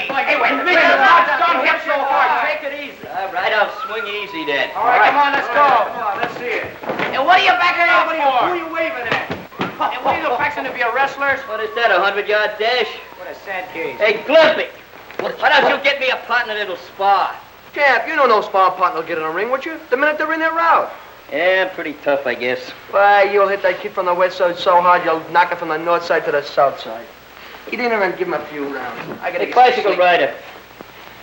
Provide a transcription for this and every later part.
Hey, wait. Don't hit so hard. Take it easy. All right, I'll swing easy then. All right, come on, let's go. Come on, let's see it. And what are you backing up for? Who are you waving at? Hey, what are you fixing to be a wrestlers? What is that, a 100-yard dash? What a sad case. Hey, Glimpy, why don't you get me a partner that'll spar? Champ, you know no sparring partner will get in a ring, would you? The minute they're in their route. Yeah, pretty tough, I guess. Why, you'll hit that kid from the west side so hard, you'll knock it from the north side to the south side. You didn't even give him a few rounds. I gotta Hey, bicycle rider,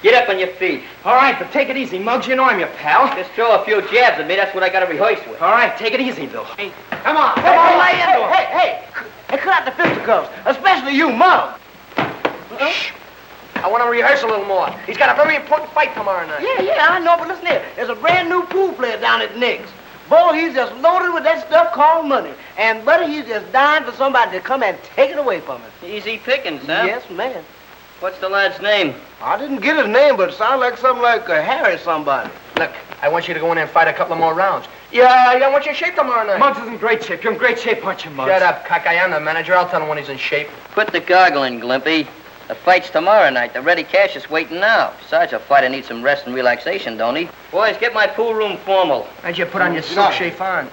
get up on your feet. All right, but take it easy, Muggs. You know I'm your pal. Just throw a few jabs at me. That's what I got to rehearse with. All right, take it easy, Bill. Hey, come on. lay into him. Hey, cut out the fisticuffs, especially you, Mom. Shh. I want to rehearse a little more. He's got a very important fight tomorrow night. Yeah, I know, but listen here. There's a brand new pool player down at Nick's. Boy, he's just loaded with that stuff called money. And, buddy, he's just dying for somebody to come and take it away from him. Easy pickings, huh? Yes, man. What's the lad's name? I didn't get his name, but it sounds like something like Harry somebody. Look, I want you to go in there and fight a couple of more rounds. Yeah, I want you in shape tomorrow night. Muggs is in great shape. You're in great shape, aren't you, Muggs? Shut up, cockeye. I'm the manager. I'll tell him when he's in shape. Put the goggle in, Glimpy. The fight's tomorrow night. The ready cash is waiting now. Besides, a fighter needs some rest and relaxation, don't he? Boys, get my pool room formal. How'd you put on your silk chiffon?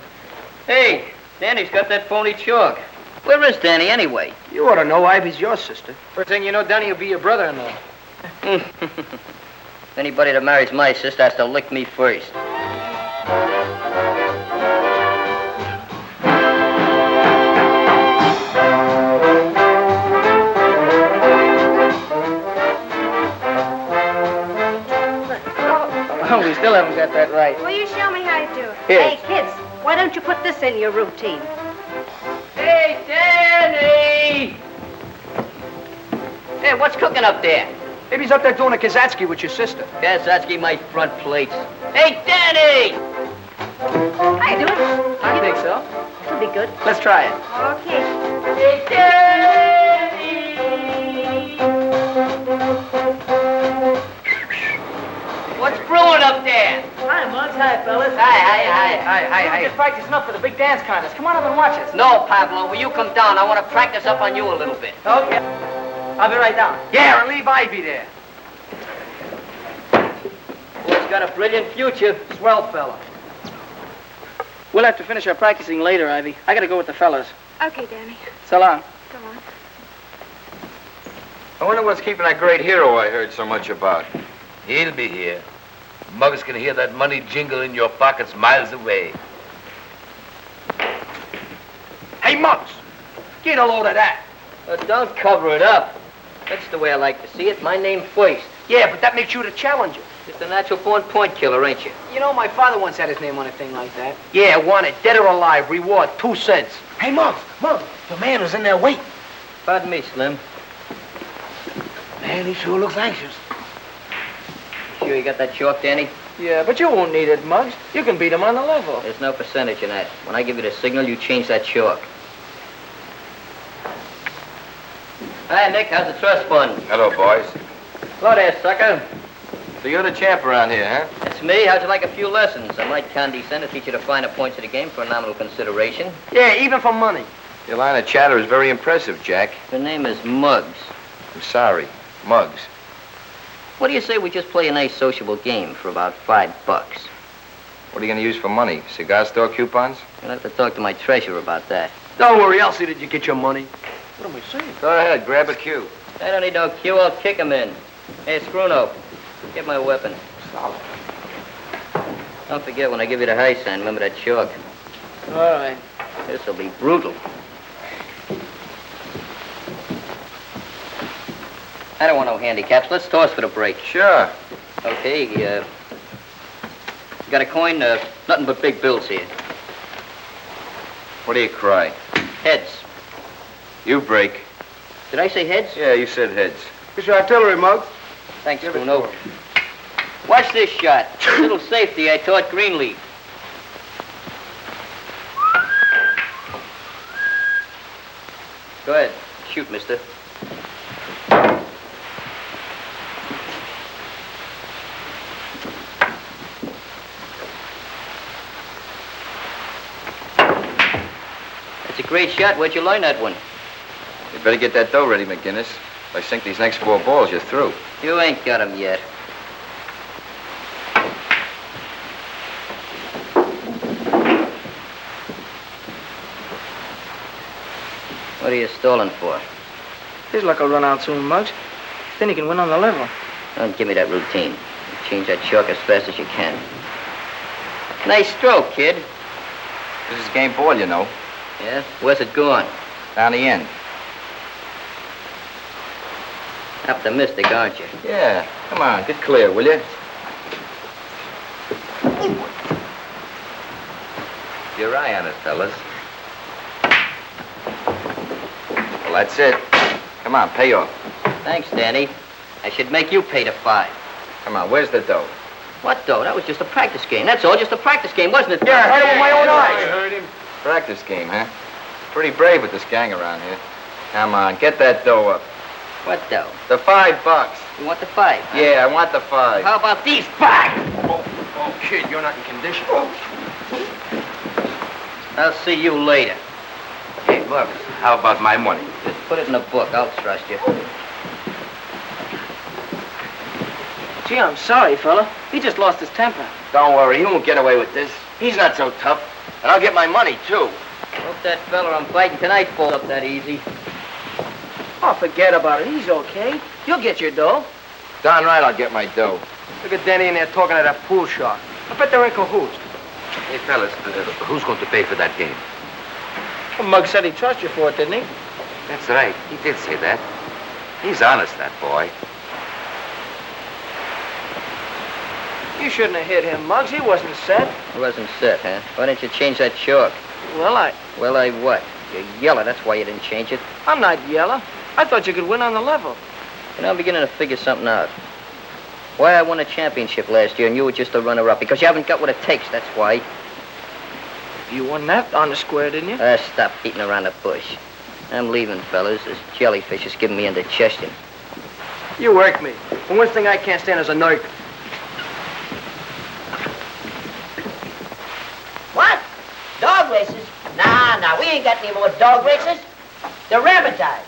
Hey, Danny's got that phony chalk. Where is Danny, anyway? You ought to know Ivy's your sister. First thing you know, Danny will be your brother-in-law. Anybody that marries my sister has to lick me first. Oh, we still haven't got that right. Will you show me how to do it? Here. Hey, kids, why don't you put this in your routine? Hey, Danny! Hey, what's cooking up there? Maybe he's up there doing a Kazatsky with your sister. Kazatsky, my front plates. Hey, Danny! How you doing? I think so. This'll be good. Let's try it. Okay. Hey, Danny! What's brewing up there? Hi, Muggs. Hi, fellas. Hi. We're just practicing up for the big dance contest. Come on up and watch us. No, Pablo, will you come down? I want to practice up on you a little bit. Okay. I'll be right down. Yeah, and leave Ivy there. Boy's got a brilliant future. Swell fella. We'll have to finish our practicing later, Ivy. I gotta go with the fellas. Okay, Danny. So long. Go on. I wonder what's keeping that great hero I heard so much about. He'll be here. Muggs can hear that money jingle in your pockets miles away. Hey, Muggs, get a load of that. Don't cover it up. That's the way I like to see it. My name first. Yeah, but that makes you the challenger. Just a natural-born point killer, ain't you? You know, my father once had his name on a thing like that. Yeah, want it, dead or alive, reward 2 cents. Hey, Muggs, the man was in there waiting. Pardon me, Slim. Man, he sure looks anxious. Sure you got that chalk, Danny? Yeah, but you won't need it, Muggs. You can beat him on the level. There's no percentage in that. When I give you the signal, you change that chalk. Hi, Nick. How's the trust fund? Hello, boys. Hello there, sucker. So you're the champ around here, huh? That's me. How'd you like a few lessons? I might condescend to teach you the finer points of the game for a nominal consideration. Yeah, even for money. Your line of chatter is very impressive, Jack. The name is Muggs. I'm sorry. Muggs. What do you say we just play a nice sociable game for about $5? What are you going to use for money? Cigar store coupons? I'll have to talk to my treasurer about that. Don't worry, I'll see that you get your money. What am I saying? Go ahead, grab a cue. I don't need no cue. I'll kick him in. Hey, Scruno, get my weapon. Don't forget, when I give you the high sign, remember that chalk. All right. This'll be brutal. I don't want no handicaps. Let's toss for the break. Sure. Okay, you got a coin? Nothing but big bills here. What do you cry? Heads. You break. Did I say heads? Yeah, you said heads. It's your artillery, Muggs. Thanks, Bruno. Watch this shot. A little safety I taught Greenleaf. Go ahead. Shoot, mister. That's a great shot. Where'd you learn that one? You better get that dough ready, McGinnis. If I sink these next 4 balls, you're through. You ain't got 'em yet. What are you stalling for? His luck will run out soon, Muggs. Then he can win on the level. Don't give me that routine. Change that chalk as fast as you can. Nice stroke, kid. This is game ball, you know. Yeah? Where's it going? Down the end. Optimistic, aren't you? Yeah. Come on, get clear, will you? Your eye on it, fellas. Well, that's it. Come on, pay off. Thanks, Danny. I should make you pay the 5. Come on, where's the dough? What, though? That was just a practice game. That's all, just a practice game, wasn't it? Yeah, I heard it with my own eyes. heard him. Practice game, huh? Pretty brave with this gang around here. Come on, get that dough up. What, though? The $5. You want the 5? Huh? Yeah, I want the 5. How about these 5? Oh, kid, you're not in condition. I'll see you later. Hey, look, how about my money? Just put it in a book. I'll trust you. Gee, I'm sorry, fella. He just lost his temper. Don't worry, he won't get away with this. He's not so tough. And I'll get my money, too. Hope that fella I'm fighting tonight falls up that easy. Oh, forget about it. He's okay. You'll get your dough. Darn right I'll get my dough. Look at Danny in there talking to that pool shark. I bet they're in cahoots. Hey, fellas, who's going to pay for that game? Well, Muggs said he trusts you for it, didn't he? That's right. He did say that. He's honest, that boy. You shouldn't have hit him, Muggs. He wasn't set. It wasn't set, huh? Why didn't you change that chalk? Well, Well, I what? You're yellow, that's why you didn't change it. I'm not yellow. I thought you could win on the level. You know, I'm beginning to figure something out. Why I won a championship last year and you were just a runner-up. Because you haven't got what it takes, that's why. You won that on the square, didn't you? Stop beating around the bush. I'm leaving, fellas. This jellyfish is giving me indigestion. You work me. The one thing I can't stand is a nerve. What? Dog races? Nah, we ain't got any more dog races. They're rabbitized.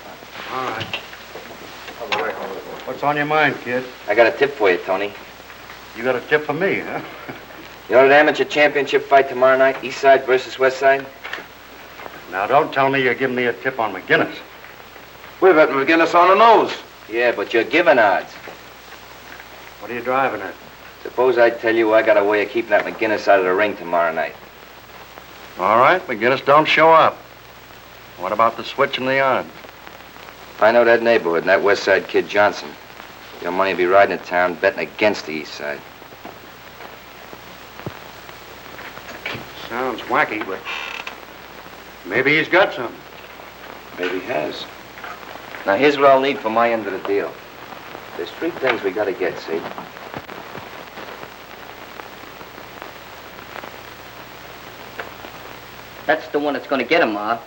All right. What's on your mind, kid? I got a tip for you, Tony. You got a tip for me, huh? You know that amateur championship fight tomorrow night, East Side versus West Side? Now, don't tell me you're giving me a tip on McGinnis. We're betting McGinnis on the nose. Yeah, but you're giving odds. What are you driving at? Suppose I tell you I got a way of keeping that McGinnis out of the ring tomorrow night. All right, McGinnis don't show up. What about the switch and the odds? If I know that neighborhood and that West Side kid Johnson, your money will be riding to town betting against the East Side. Sounds wacky, but maybe he's got some. Maybe he has. Now, here's what I'll need for my end of the deal. There's 3 things we gotta get, see? That's the one that's gonna get him, Ma.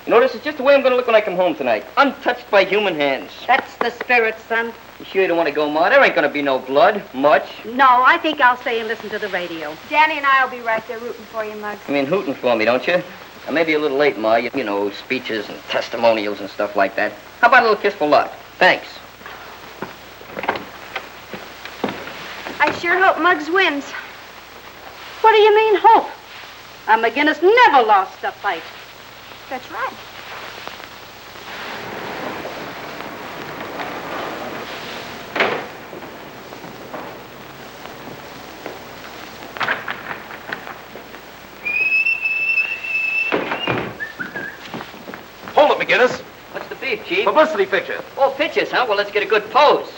You know, this is just the way I'm gonna look when I come home tonight. Untouched by human hands. That's the spirit, son. You sure you don't want to go, Ma? There ain't gonna be no blood. Much. No, I think I'll stay and listen to the radio. Danny and I will be right there rooting for you, Muggs. I mean, hooting for me, don't you? I may be a little late, Ma. You know, speeches and testimonials and stuff like that. How about a little kiss for luck? Thanks. I sure hope Muggs wins. What do you mean, hope? McGinnis never lost a fight. That's right. Hold it, McGinnis. What's the beef, Chief? Publicity picture. Oh, pictures, huh? Well, let's get a good pose.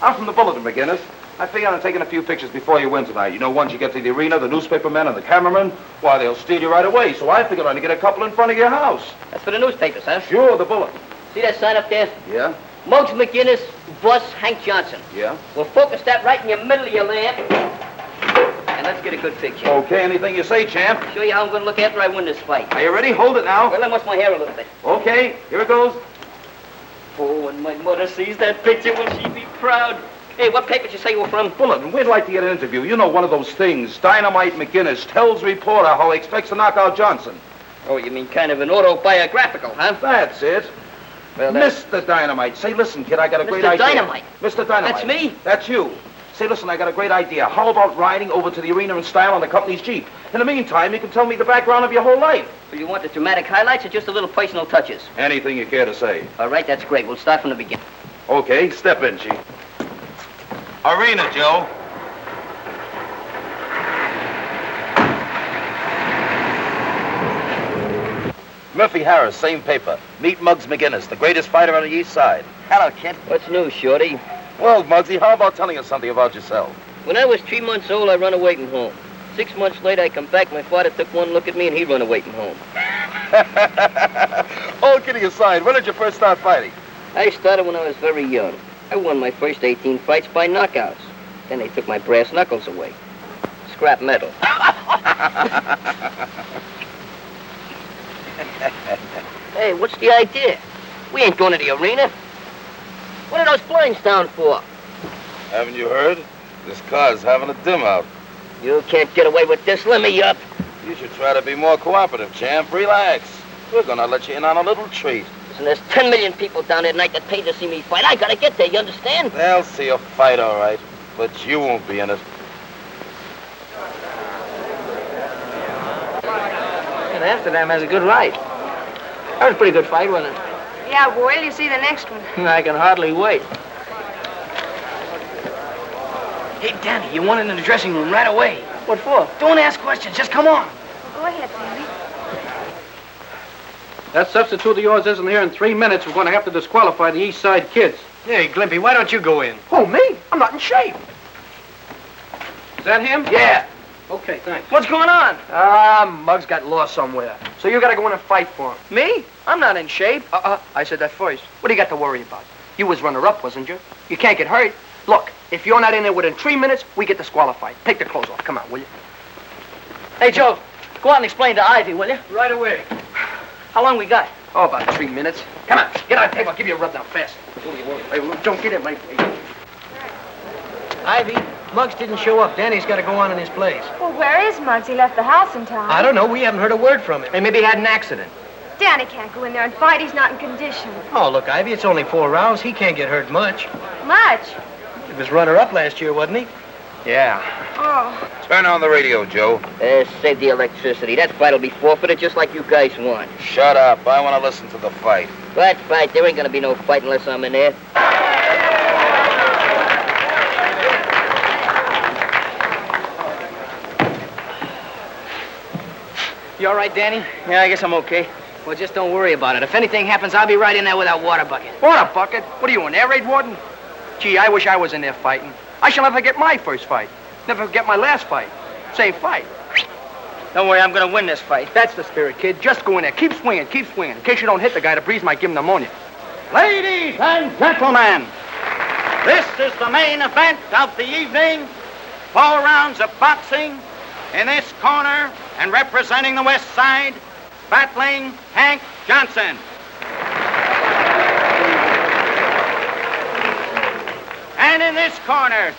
I'm from the Bulletin, McGinnis. I figure on taking a few pictures before you win tonight. You know, once you get to the arena, the newspaper men and the cameramen, why, they'll steal you right away. So I figured on to get a couple in front of your house. That's for the newspapers, huh? Sure, the Bulletin. See that sign up there? Yeah? Muggs McGinnis, Bus Hank Johnson. Yeah? We'll focus that right in your middle of your lamp. And let's get a good picture. Okay, anything you say, champ. Show you how I'm gonna look after I win this fight. Are you ready? Hold it now. Well, I wash my hair a little bit. Okay, here it goes. Oh, when my mother sees that picture, will she be proud? Hey, what paper did you say you were from? Bulletin, we'd like to get an interview. You know, one of those things. Dynamite McGinnis tells reporter how he expects to knock out Johnson. Oh, you mean kind of an autobiographical, huh? That's it. Well, Mr. Dynamite. Say, listen, kid, I got a great idea. Mr. Dynamite? Mr. Dynamite. That's me? That's you. Say, listen, I got a great idea. How about riding over to the arena in style on the company's Jeep? In the meantime, you can tell me the background of your whole life. Do you want the dramatic highlights or just a little personal touches? Anything you care to say. All right, that's great. We'll start from the beginning. Okay, step in, Chief. Arena, Joe. Murphy Harris, same paper. Meet Muggs McGinnis, the greatest fighter on the East Side. Hello, kid. What's new, Shorty? Well, Muggsy, how about telling us something about yourself? When I was 3 months old, I run away from home. 6 months later, I come back. My father took one look at me, and he run away from home. All kidding aside, when did you first start fighting? I started when I was very young. I won my first 18 fights by knockouts. Then they took my brass knuckles away. Scrap metal. Hey, what's the idea? We ain't going to the arena. What are those blinds down for? Haven't you heard? This car's having a dim out. You can't get away with this. Let me up. You should try to be more cooperative, champ. Relax. We're gonna let you in on a little treat. Listen, there's 10 million people down there tonight that paid to see me fight. I gotta get there, you understand? They'll see you fight, all right. But you won't be in it. And Amsterdam has a good right. That was a pretty good fight, wasn't it? Yeah, boy, you see the next one. I can hardly wait. Hey, Danny, you want in the dressing room right away. What for? Don't ask questions. Just come on. Go ahead, Danny. That substitute of yours isn't here in 3 minutes. We're going to have to disqualify the East Side kids. Hey, Glimpy, why don't you go in? Who, me? I'm not in shape. Is that him? Yeah. Okay, thanks. What's going on? Muggs got lost somewhere. So you gotta go in and fight for him. Me? I'm not in shape. I said that first. What do you got to worry about? You was runner-up, wasn't you? You can't get hurt. Look, if you're not in there within 3 minutes, we get disqualified. Take the clothes off. Come on, will you? Hey, Joe, go out and explain to Ivy, will you? Right away. How long we got? Oh, about 3 minutes. Come on, get on the table. I'll give you a rub down fast. Hey, don't get in my face. Ivy, Muggs didn't show up. Danny's got to go on in his place. Well, where is Muggs? He left the house in time. I don't know. We haven't heard a word from him. Hey, maybe he had an accident. Danny can't go in there and fight. He's not in condition. Oh, look, Ivy, it's only 4 rounds. He can't get hurt much. Much? He was runner-up last year, wasn't he? Yeah. Oh. Turn on the radio, Joe. Save the electricity. That fight'll be forfeited just like you guys want. Shut up. I want to listen to the fight. What fight? There ain't gonna be no fight unless I'm in there. You all right, Danny? Yeah, I guess I'm okay. Well, just don't worry about it. If anything happens, I'll be right in there with that water bucket. Water bucket? What are you, an air raid warden? Gee, I wish I was in there fighting. I shall never forget my first fight. Never forget my last fight. Same fight. Don't worry, I'm gonna win this fight. That's the spirit, kid. Just go in there. Keep swinging, keep swinging. In case you don't hit the guy, the breeze might give him pneumonia. Ladies and gentlemen, this is the main event of the evening. 4 rounds of boxing. In this corner and representing the West Side, battling Hank Johnson. And in this corner,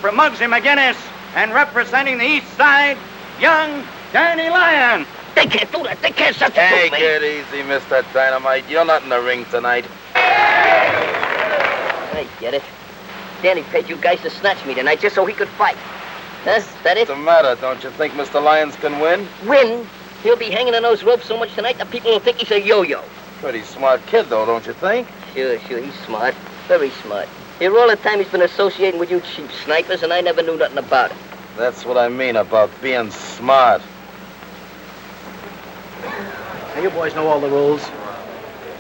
from Muggsy McGinnis and representing the East Side, young Danny Lyon. They can't do that. They can't substitute Take me. it easy, Mr. Dynamite. You're not in the ring tonight. I get it. Danny paid you guys to snatch me tonight just so he could fight. Huh? That it? What's the matter? Don't you think Mr. Lyons can win? Win? He'll be hanging on those ropes so much tonight that people will think he's a yo-yo. Pretty smart kid, though, don't you think? Sure, he's smart. Very smart. Here all the time he's been associating with you cheap snipers, and I never knew nothing about it. That's what I mean about being smart. Now, you boys know all the rules.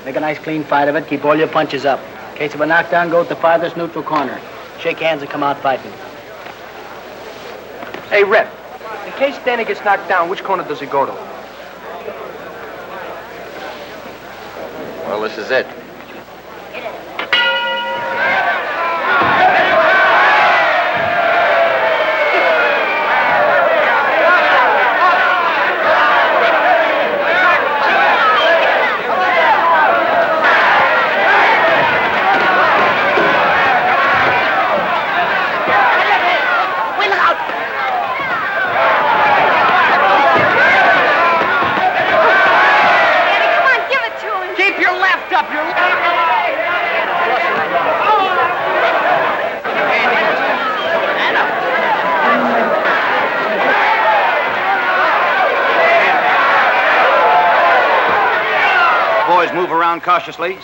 Make a nice clean fight of it. Keep all your punches up. In case of a knockdown, go to the farthest neutral corner. Shake hands and come out fighting. Hey, Rep, in case Danny gets knocked down, which corner does he go to? Well, this is it. Keep your left up, your left. around cautiously.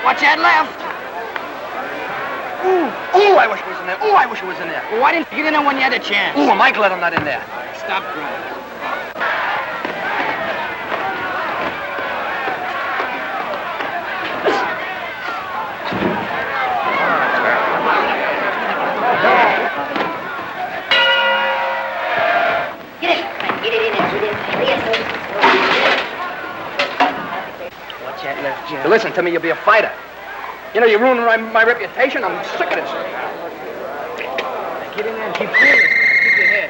Watch that left. Ooh, I wish it was in there. Ooh, I wish it was in there. Well, why didn't you get in there when you had a chance? Ooh, am I glad I'm not in there? Stop crying. Watch that left, Jim. Listen to me, you'll be a fighter. You know, you're ruining my reputation. I'm sick of this. Get in there and keep cool. Keep your head.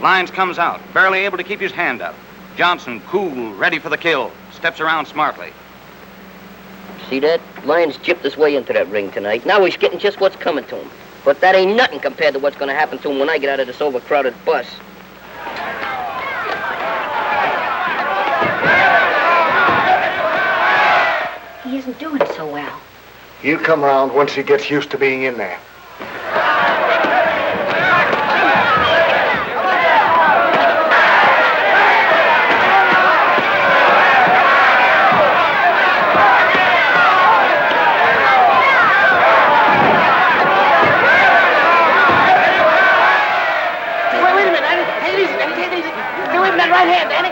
Lyons comes out, barely able to keep his hand up. Johnson, cool, ready for the kill, steps around smartly. See that? Lyons gypped his way into that ring tonight. Now he's getting just what's coming to him. But that ain't nothing compared to what's going to happen to him when I get out of this overcrowded bus. He isn't doing so well. He'll come around once he gets used to being in there. Wait a minute, Danny. Take it easy, Danny. Take it easy. Stay away from that right hand, Danny.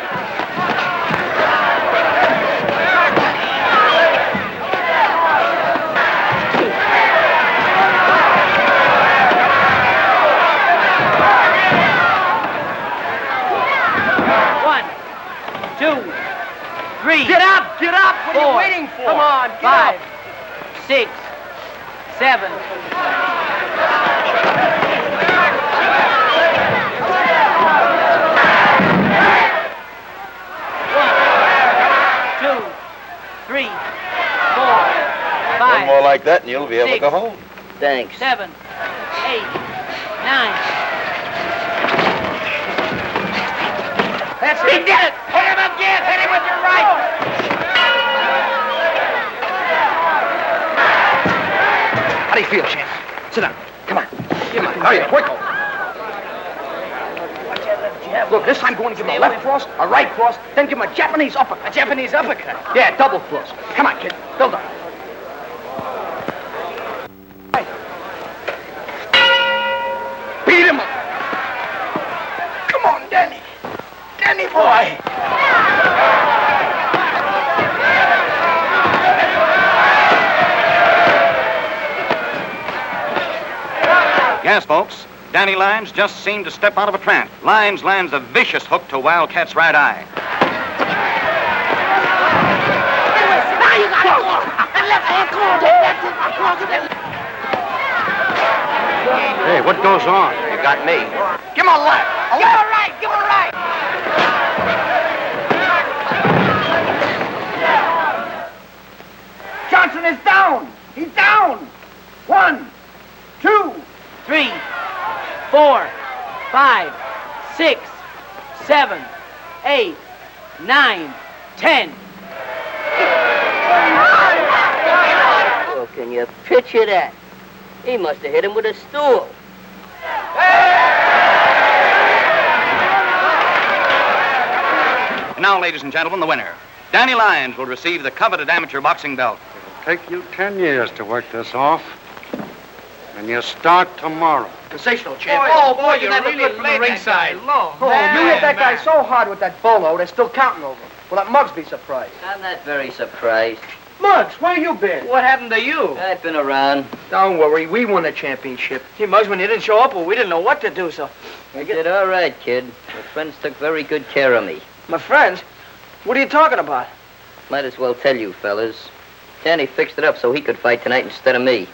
Get up! Get up! What are you waiting for? Come on, get 5, up! 6, 7. One more like that and you'll be able to go home. Thanks. 7, 8, 9. That's it. He did it! Hit him again! Hit him with your right! How do you feel, champ? Sit down. Come on. Come on. Hurry up, quick. Look, this time go in and give him a left cross, a right cross, then give him a Japanese uppercut. A Japanese uppercut? Yeah, double cross. Come on, kid. Build up. Right. Beat him up. Come on, Danny. Danny boy. Yes, folks. Danny Lyons just seemed to step out of a trance. Lyons lands a vicious hook to Wildcat's right eye. Now you got it. That left hand, come on, take that. Hey, what goes on? You got me. Give him a left. Give him a right, give him a right. Johnson is down. He's down. 1, 2. 3, 4, 5, 6, 7, 8, 9, 10. Oh, can you picture that? He must have hit him with a stool. And now, ladies and gentlemen, the winner. Danny Lyons will receive the coveted amateur boxing belt. It'll take you 10 years to work this off. And you start tomorrow. Sensational, champ. Boy, you never really played ringside. Oh, you hit that guy so hard with that bolo, they're still counting over. Will that Muggs be surprised? I'm not very surprised. Muggs, where you been? What happened to you? I've been around. Don't worry, we won the championship. Gee, Muggs, when you didn't show up, well, we didn't know what to do, so... You did all right, kid. Your friends took very good care of me. My friends? What are you talking about? Might as well tell you, fellas. Danny fixed it up so he could fight tonight instead of me.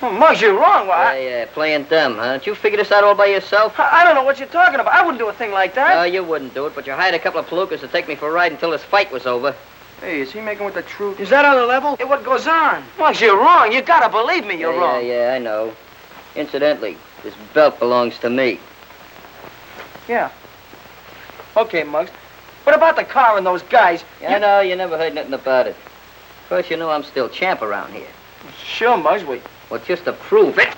Oh, Muggs, you're wrong. Well, Yeah, playing dumb, huh? Did you figure this out all by yourself? I don't know what you're talking about. I wouldn't do a thing like that. No, you wouldn't do it, but you hired a couple of palookas to take me for a ride until this fight was over. Hey, is he making with the truth? Is that on the level? Hey, what goes on? Muggs, you're wrong. You gotta believe me, you're wrong. Yeah, I know. Incidentally, this belt belongs to me. Yeah. Okay, Muggs. What about the car and those guys? I know, you never heard nothing about it. Of course, you know I'm still champ around here. Sure, Muggs. Well, just to prove it.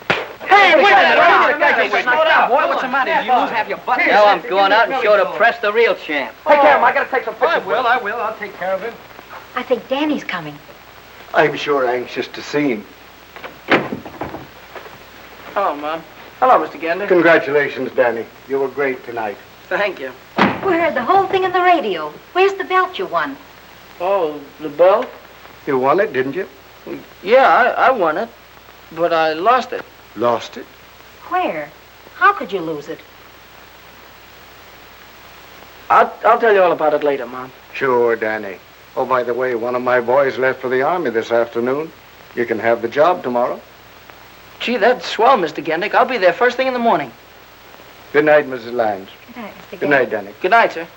Hey, wait a minute! Boy, what's the matter? You lose half your butt. Now I'm going out and show the press the real champ. Take care of him. I gotta take some pictures. I will. I'll take care of him. I think Danny's coming. I'm sure anxious to see him. Hello, Mom. Hello, Mr. Gander. Congratulations, Danny. You were great tonight. Thank you. We heard the whole thing in the radio. Where's the belt you won? Oh, the belt? You won it, didn't you? Yeah, I won it, but I lost it. Lost it? Where? How could you lose it? I'll tell you all about it later, Mom. Sure, Danny. Oh, by the way, one of my boys left for the Army this afternoon. You can have the job tomorrow. Gee, that's swell, Mr. Gendick. I'll be there first thing in the morning. Good night, Mrs. Lange. Good night, Mr. Good night, Danny. Good night, sir.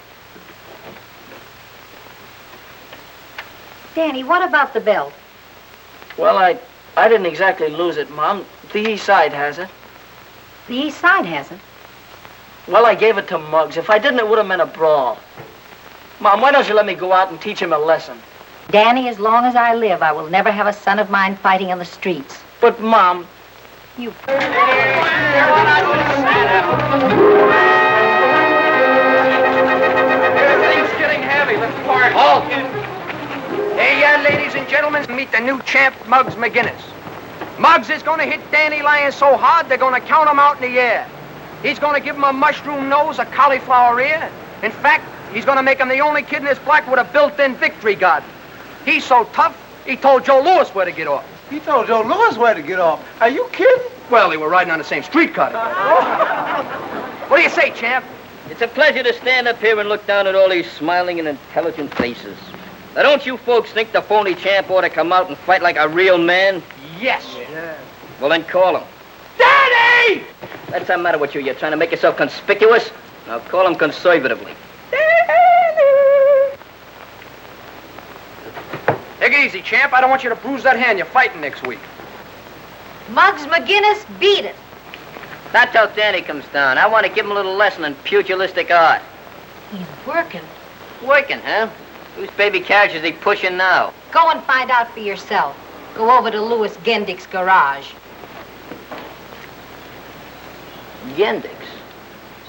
Danny, what about the belt? Well, I didn't exactly lose it, Mom. The east side has it. The east side has it. Well, I gave it to Muggs. If I didn't, it would have meant a brawl. Mom, why don't you let me go out and teach him a lesson? Danny, as long as I live, I will never have a son of mine fighting in the streets. But, Mom... You... Everything's getting heavy. Let's park. Halt! Hey, ladies and gentlemen, meet the new champ, Muggs McGinnis. Muggs is going to hit Danny Lyons so hard, they're going to count him out in the air. He's going to give him a mushroom nose, a cauliflower ear. In fact, he's going to make him the only kid in this block with a built-in victory garden. He's so tough, he told Joe Louis where to get off. He told Joe Louis where to get off. Are you kidding? Well, they were riding on the same streetcar together. What do you say, champ? It's a pleasure to stand up here and look down at all these smiling and intelligent faces. Now, don't you folks think the phony champ ought to come out and fight like a real man? Yes. Yeah. Well, then call him. Danny! What's the matter with you? You're trying to make yourself conspicuous? Now, call him conservatively. Take it easy, champ. I don't want you to bruise that hand. You're fighting next week. Muggs McGinnis, beat it. Not till Danny comes down. I want to give him a little lesson in pugilistic art. He's working. Working, huh? Whose baby carriage is he pushing now? Go and find out for yourself. Go over to Louis Gendick's garage. Gendix?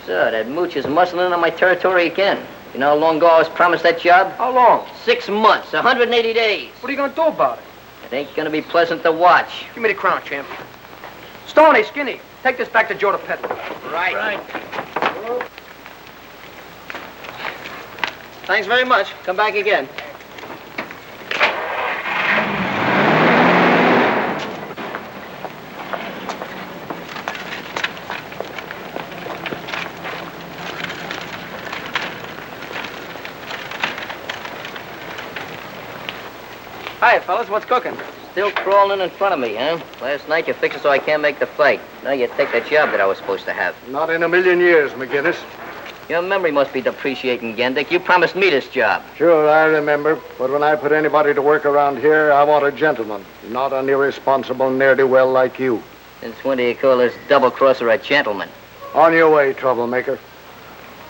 Sir, that mooch is muscling in on my territory again. You know how long ago I was promised that job? How long? 6 months, 180 days. What are you going to do about it? It ain't gonna be pleasant to watch. Give me the crown, champ. Stoney, Skinny, take this back to Joe the Peddler. Right. Thanks very much. Come back again. Hi, fellas. What's cooking? Still crawling in front of me, huh? Last night you fixed it so I can't make the fight. Now you take that job that I was supposed to have. Not in a million years, McGinnis. Your memory must be depreciating, Gendick. You promised me this job. Sure, I remember. But when I put anybody to work around here, I want a gentleman, not an irresponsible ne'er-do-well like you. Since when do you call this double-crosser a gentleman? On your way, troublemaker.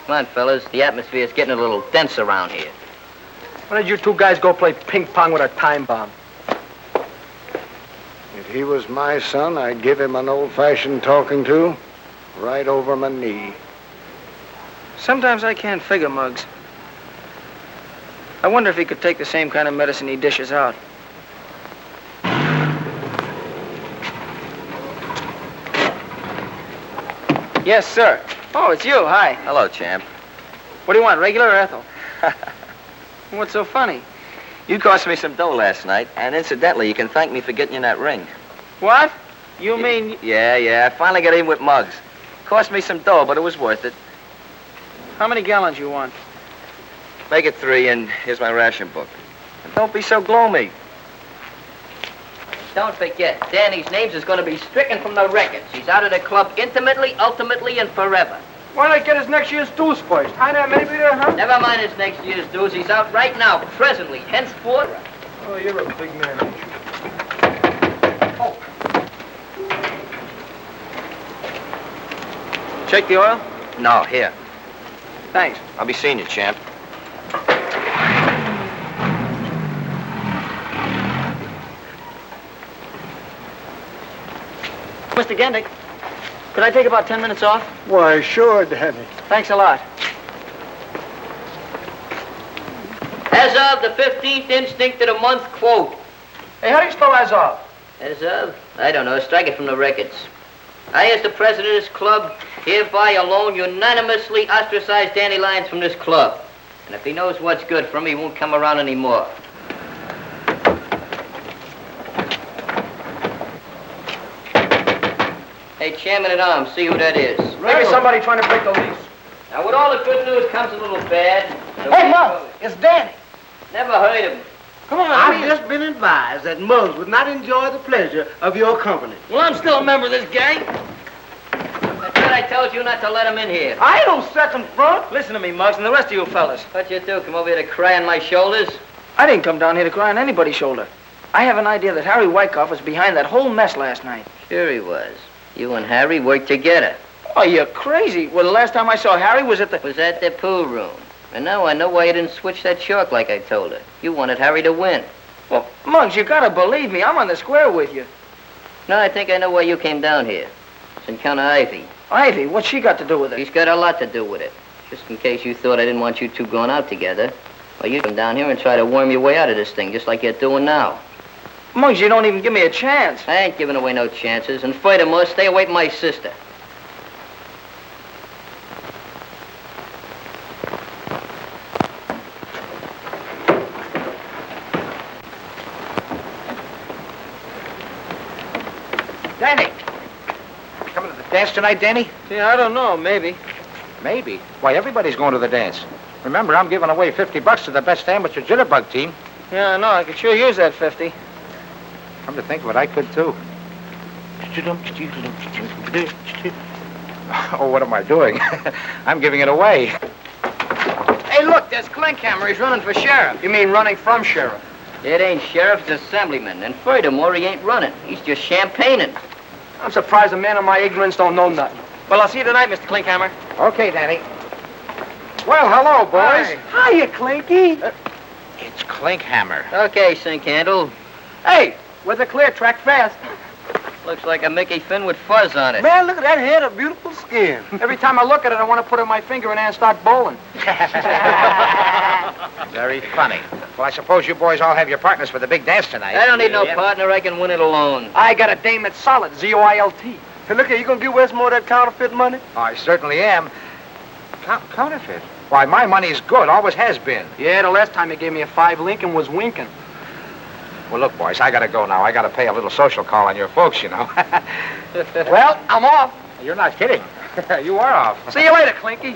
Come on, fellas. The atmosphere is getting a little dense around here. Why don't you two guys go play ping pong with a time bomb? If he was my son, I'd give him an old-fashioned talking to, right over my knee. Sometimes I can't figure, Muggs. I wonder if he could take the same kind of medicine he dishes out. Yes, sir. Oh, it's you. Hi. Hello, champ. What do you want, regular or Ethel? What's so funny? You cost me some dough last night, and incidentally, you can thank me for getting you that ring. What? You mean... Yeah, I finally got in with Muggs. Cost me some dough, but it was worth it. How many gallons you want? Make it 3, and here's my ration book. And don't be so gloomy. Don't forget, Danny's names is going to be stricken from the records. He's out of the club intimately, ultimately, and forever. Why don't I get his next year's dues first? Maybe there, huh? Never mind his next year's dues. He's out right now, presently, henceforth. Oh, you're a big man, ain't you? Oh. Check the oil? No, here. Thanks. I'll be seeing you, champ. Mr. Gendick, could I take about 10 minutes off? Why, sure, Danny. Thanks a lot. As of the 15th instinct of the month, quote. Hey, how do you spell as of? As of? I don't know. Strike it from the records. I, as the president of this club, hereby alone unanimously ostracize Danny Lyons from this club. And if he knows what's good for him, he won't come around anymore. Hey, Chairman at Arms, see who that is. Maybe somebody trying to break the lease. Now, with all the good news comes a little bad. Hey, Muggs, it's Danny. Never heard of him. Come on, I've just been advised that Muggs would not enjoy the pleasure of your company. Well, I'm still a member of this gang. I thought I told you not to let him in here. I ain't no second front. Listen to me, Muggs, and the rest of you fellas. What you do, come over here to cry on my shoulders? I didn't come down here to cry on anybody's shoulder. I have an idea that Harry Wycoff was behind that whole mess last night. Sure he was. You and Harry worked together. Oh, you're crazy. Well, the last time I saw Harry was at the... Was at the pool room. And now I know why you didn't switch that chalk like I told her. You wanted Harry to win. Well, Muggs, you gotta believe me. I'm on the square with you. No, I think I know why you came down here. It's Encounter Ivy. Ivy? What's she got to do with it? She's got a lot to do with it. Just in case you thought I didn't want you two going out together. Well, you come down here and try to worm your way out of this thing, just like you're doing now. Muggs, you don't even give me a chance. I ain't giving away no chances. And furthermore, stay away from my sister. Danny. Coming to the dance tonight, Danny? Yeah, I don't know. Maybe. Maybe. Why, everybody's going to the dance. Remember, I'm giving away $50 to the best amateur jitterbug team. Yeah, I know. I could sure use that 50. Come to think of it, I could too. Oh, what am I doing? I'm giving it away. Hey, look, there's Klinkhammer. He's running for sheriff. You mean running from sheriff? It ain't sheriff, it's assemblyman. And furthermore, he ain't running. He's just champagning. I'm surprised a man of my ignorance don't know nothing. Well, I'll see you tonight, Mr. Klinkhammer. Okay, Danny. Well, hello, boys. Hiya, Clinky. It's Klinkhammer. Okay, sink handle. Hey, with a clear track fast. Looks like a Mickey Finn with fuzz on it. Man, look at that head of beautiful skin. Every time I look at it, I want to put in my finger in and start bowling. Very funny. Well, I suppose you boys all have your partners for the big dance tonight. I don't need no partner. I can win it alone. I got a dame that's solid, Z-O-I-L-T. Hey, look here, you gonna give Westmore that counterfeit money? I certainly am. Counterfeit? Why, my money's good, always has been. Yeah, the last time you gave me a 5 Lincoln was winking. Well, look, boys, I gotta go now. I gotta pay a little social call on your folks, you know. Well, I'm off. You're not kidding. You are off. See you later, Clinky.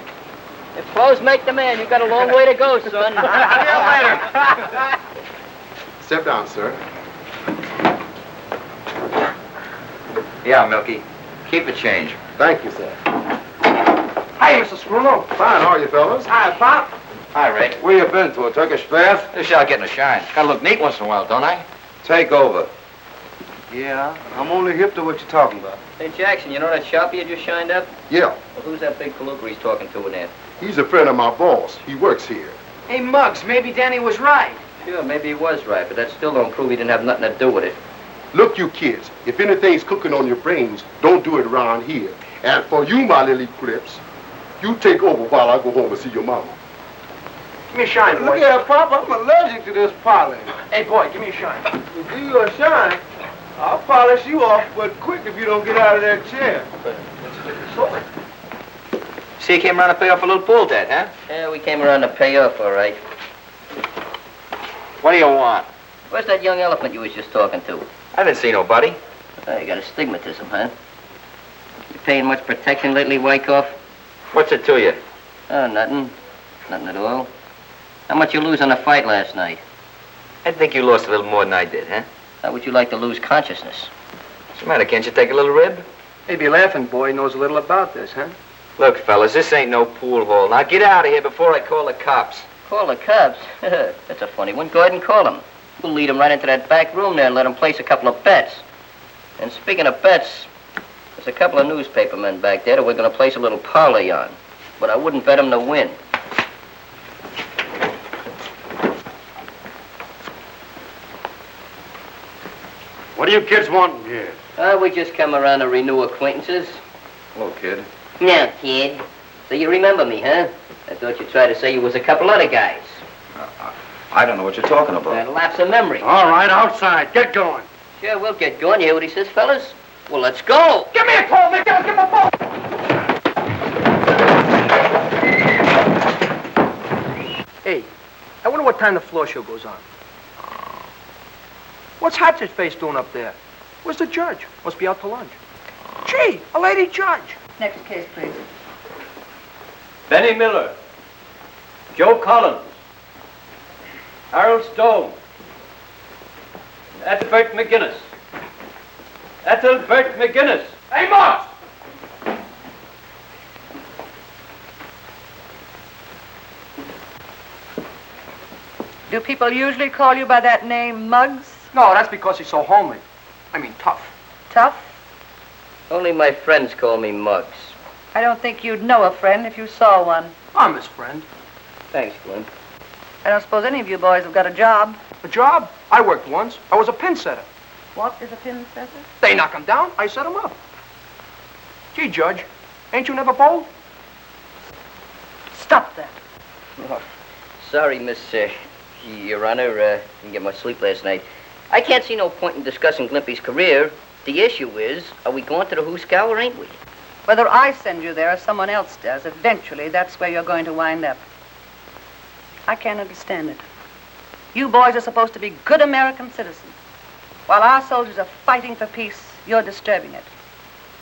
If clothes make the man, you've got a long way to go, son. See you later. Step down, sir. Yeah, Milky. Keep the change. Thank you, sir. Hi, Mr. Screwlow. Fine, how are you, fellas? Hi, Pop. Hi, Rick. Where you been, to a Turkish bath? This shall getting a shine. Gotta look neat once in a while, don't I? Take over. Yeah, I'm only hip to what you're talking about. Hey, Jackson, you know that shop you just shined up? Yeah, Well, who's that big palooka he's talking to in there? he's a friend of my boss. He works here. Hey, Muggs, maybe Danny was right. Sure, maybe he was right, but that still don't prove he didn't have nothing to do with it. Look, you kids, if anything's cooking on your brains, don't do it around here. And for you, my little Crips, you take over while I go home and see your mama. Give me a shine, Look boy. here, Pop, I'm allergic to this polish. Hey, boy, give me a shine. To do you a shine, I'll polish you off, but quick if you don't get out of that chair. See, you came around to pay off a little pool debt, huh? Yeah, we came around to pay off, all right. What do you want? Where's that young elephant you was just talking to? I didn't see nobody. Oh, you got astigmatism, huh? You paying much protection lately, Wycoff? What's it to you? Oh, nothing. Nothing at all. How much you lose on the fight last night? I think you lost a little more than I did, huh? How would you like to lose consciousness? What's the matter? Can't you take a little rib? Maybe laughing boy knows a little about this, huh? Look, fellas, this ain't no pool hall. Now get out of here before I call the cops. Call the cops? That's a funny one. Go ahead and call them. We'll lead them right into that back room there and let them place a couple of bets. And speaking of bets, there's a couple of newspaper men back there that we're going to place a little parlay on. But I wouldn't bet them to win. What do you kids want in here? We just come around to renew acquaintances. Hello, kid. Now, kid. So you remember me, huh? I thought you'd try to say you was a couple other guys. I don't know what you're talking about. That lapse of memory. All right, outside. Get going. Sure, we'll get going. You hear what he says, fellas? Well, let's go. Give me a call, McGinnis. Give me a phone. Hey, I wonder what time the floor show goes on. What's Hatchet's face doing up there? Where's the judge? Must be out to lunch. Gee, a lady judge. Next case, please. Benny Miller, Joe Collins, Harold Stone, Ethelbert McGinnis. Ethelbert McGinnis. Hey, Muggs! Do people usually call you by that name, Muggs? No, that's because he's so homely. I mean, tough. Tough? Only my friends call me Muggs. I don't think you'd know a friend if you saw one. I'm his friend. Thanks, Gwen. I don't suppose any of you boys have got a job. A job? I worked once. I was a pin setter. What is a pin setter? They knock him down, I set him up. Gee, Judge, ain't you never bowled? Stop that. Oh, sorry, Miss, Your Honor, didn't get much sleep last night. I can't see no point in discussing Glimpy's career. The issue is, are we going to the Hooskow or ain't we? Whether I send you there or someone else does, eventually that's where you're going to wind up. I can't understand it. You boys are supposed to be good American citizens. While our soldiers are fighting for peace, you're disturbing it.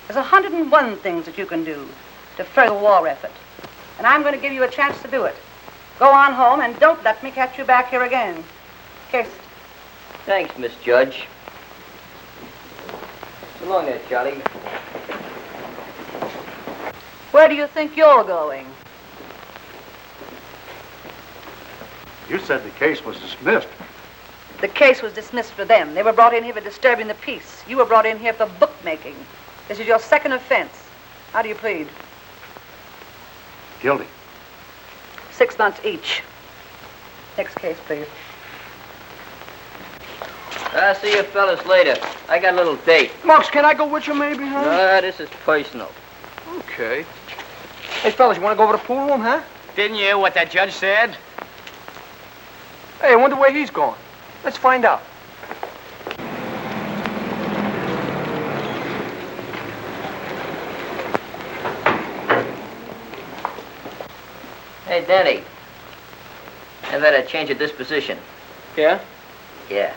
There's 101 things that you can do to further the war effort. And I'm going to give you a chance to do it. Go on home and don't let me catch you back here again. Case. Thanks, Miss Judge. So long there, Charlie. Where do you think you're going? You said the case was dismissed. The case was dismissed for them. They were brought in here for disturbing the peace. You were brought in here for bookmaking. This is your second offense. How do you plead? Guilty. 6 months each. Next case, please. I'll see you fellas later. I got a little date. Muggs, can I go with you maybe, huh? No, this is personal. Okay. Hey, fellas, you want to go over to the pool room, huh? Didn't you hear what that judge said? Hey, I wonder where he's going. Let's find out. Hey, Danny. I've had a change of disposition. Yeah? Yeah.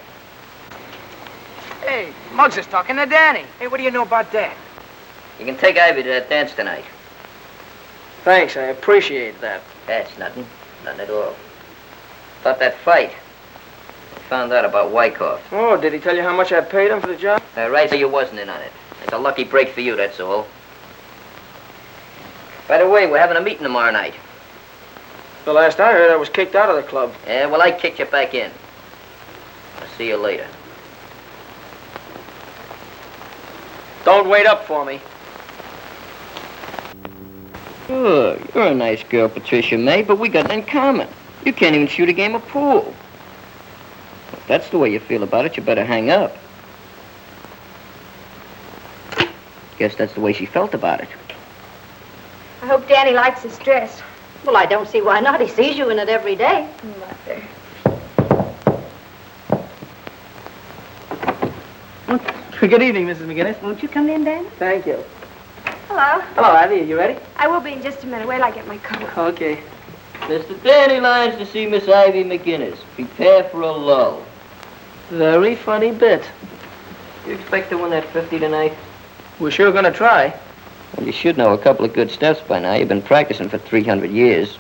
Hey, Muggs is talking to Danny. Hey, what do you know about that? You can take Ivy to that dance tonight. Thanks, I appreciate that. That's nothing. Nothing at all. About that fight. I found out about Wycoff. Oh, did he tell you how much I paid him for the job? Right, so you wasn't in on it. It's a lucky break for you, that's all. By the way, we're having a meeting tomorrow night. The last I heard, I was kicked out of the club. Yeah, well, I kicked you back in. I'll see you later. Don't wait up for me. Sure, you're a nice girl, Patricia May, but we got it in common. You can't even shoot a game of pool. If that's the way you feel about it, you better hang up. Guess that's the way she felt about it. I hope Danny likes his dress. Well, I don't see why not. He sees you in it every day. Mother. Good evening, Mrs. McGinnis. Won't you come in, Danny? Thank you. Hello. Hello, Ivy. Are you ready? I will be in just a minute. Wait till I get my coat. Okay. Mr. Danny Lyons to see Miss Ivy McGinnis. Prepare for a lull. Very funny bit. You expect to win that 50 tonight? We're sure gonna try. Well, you should know a couple of good steps by now. You've been practicing for 300 years.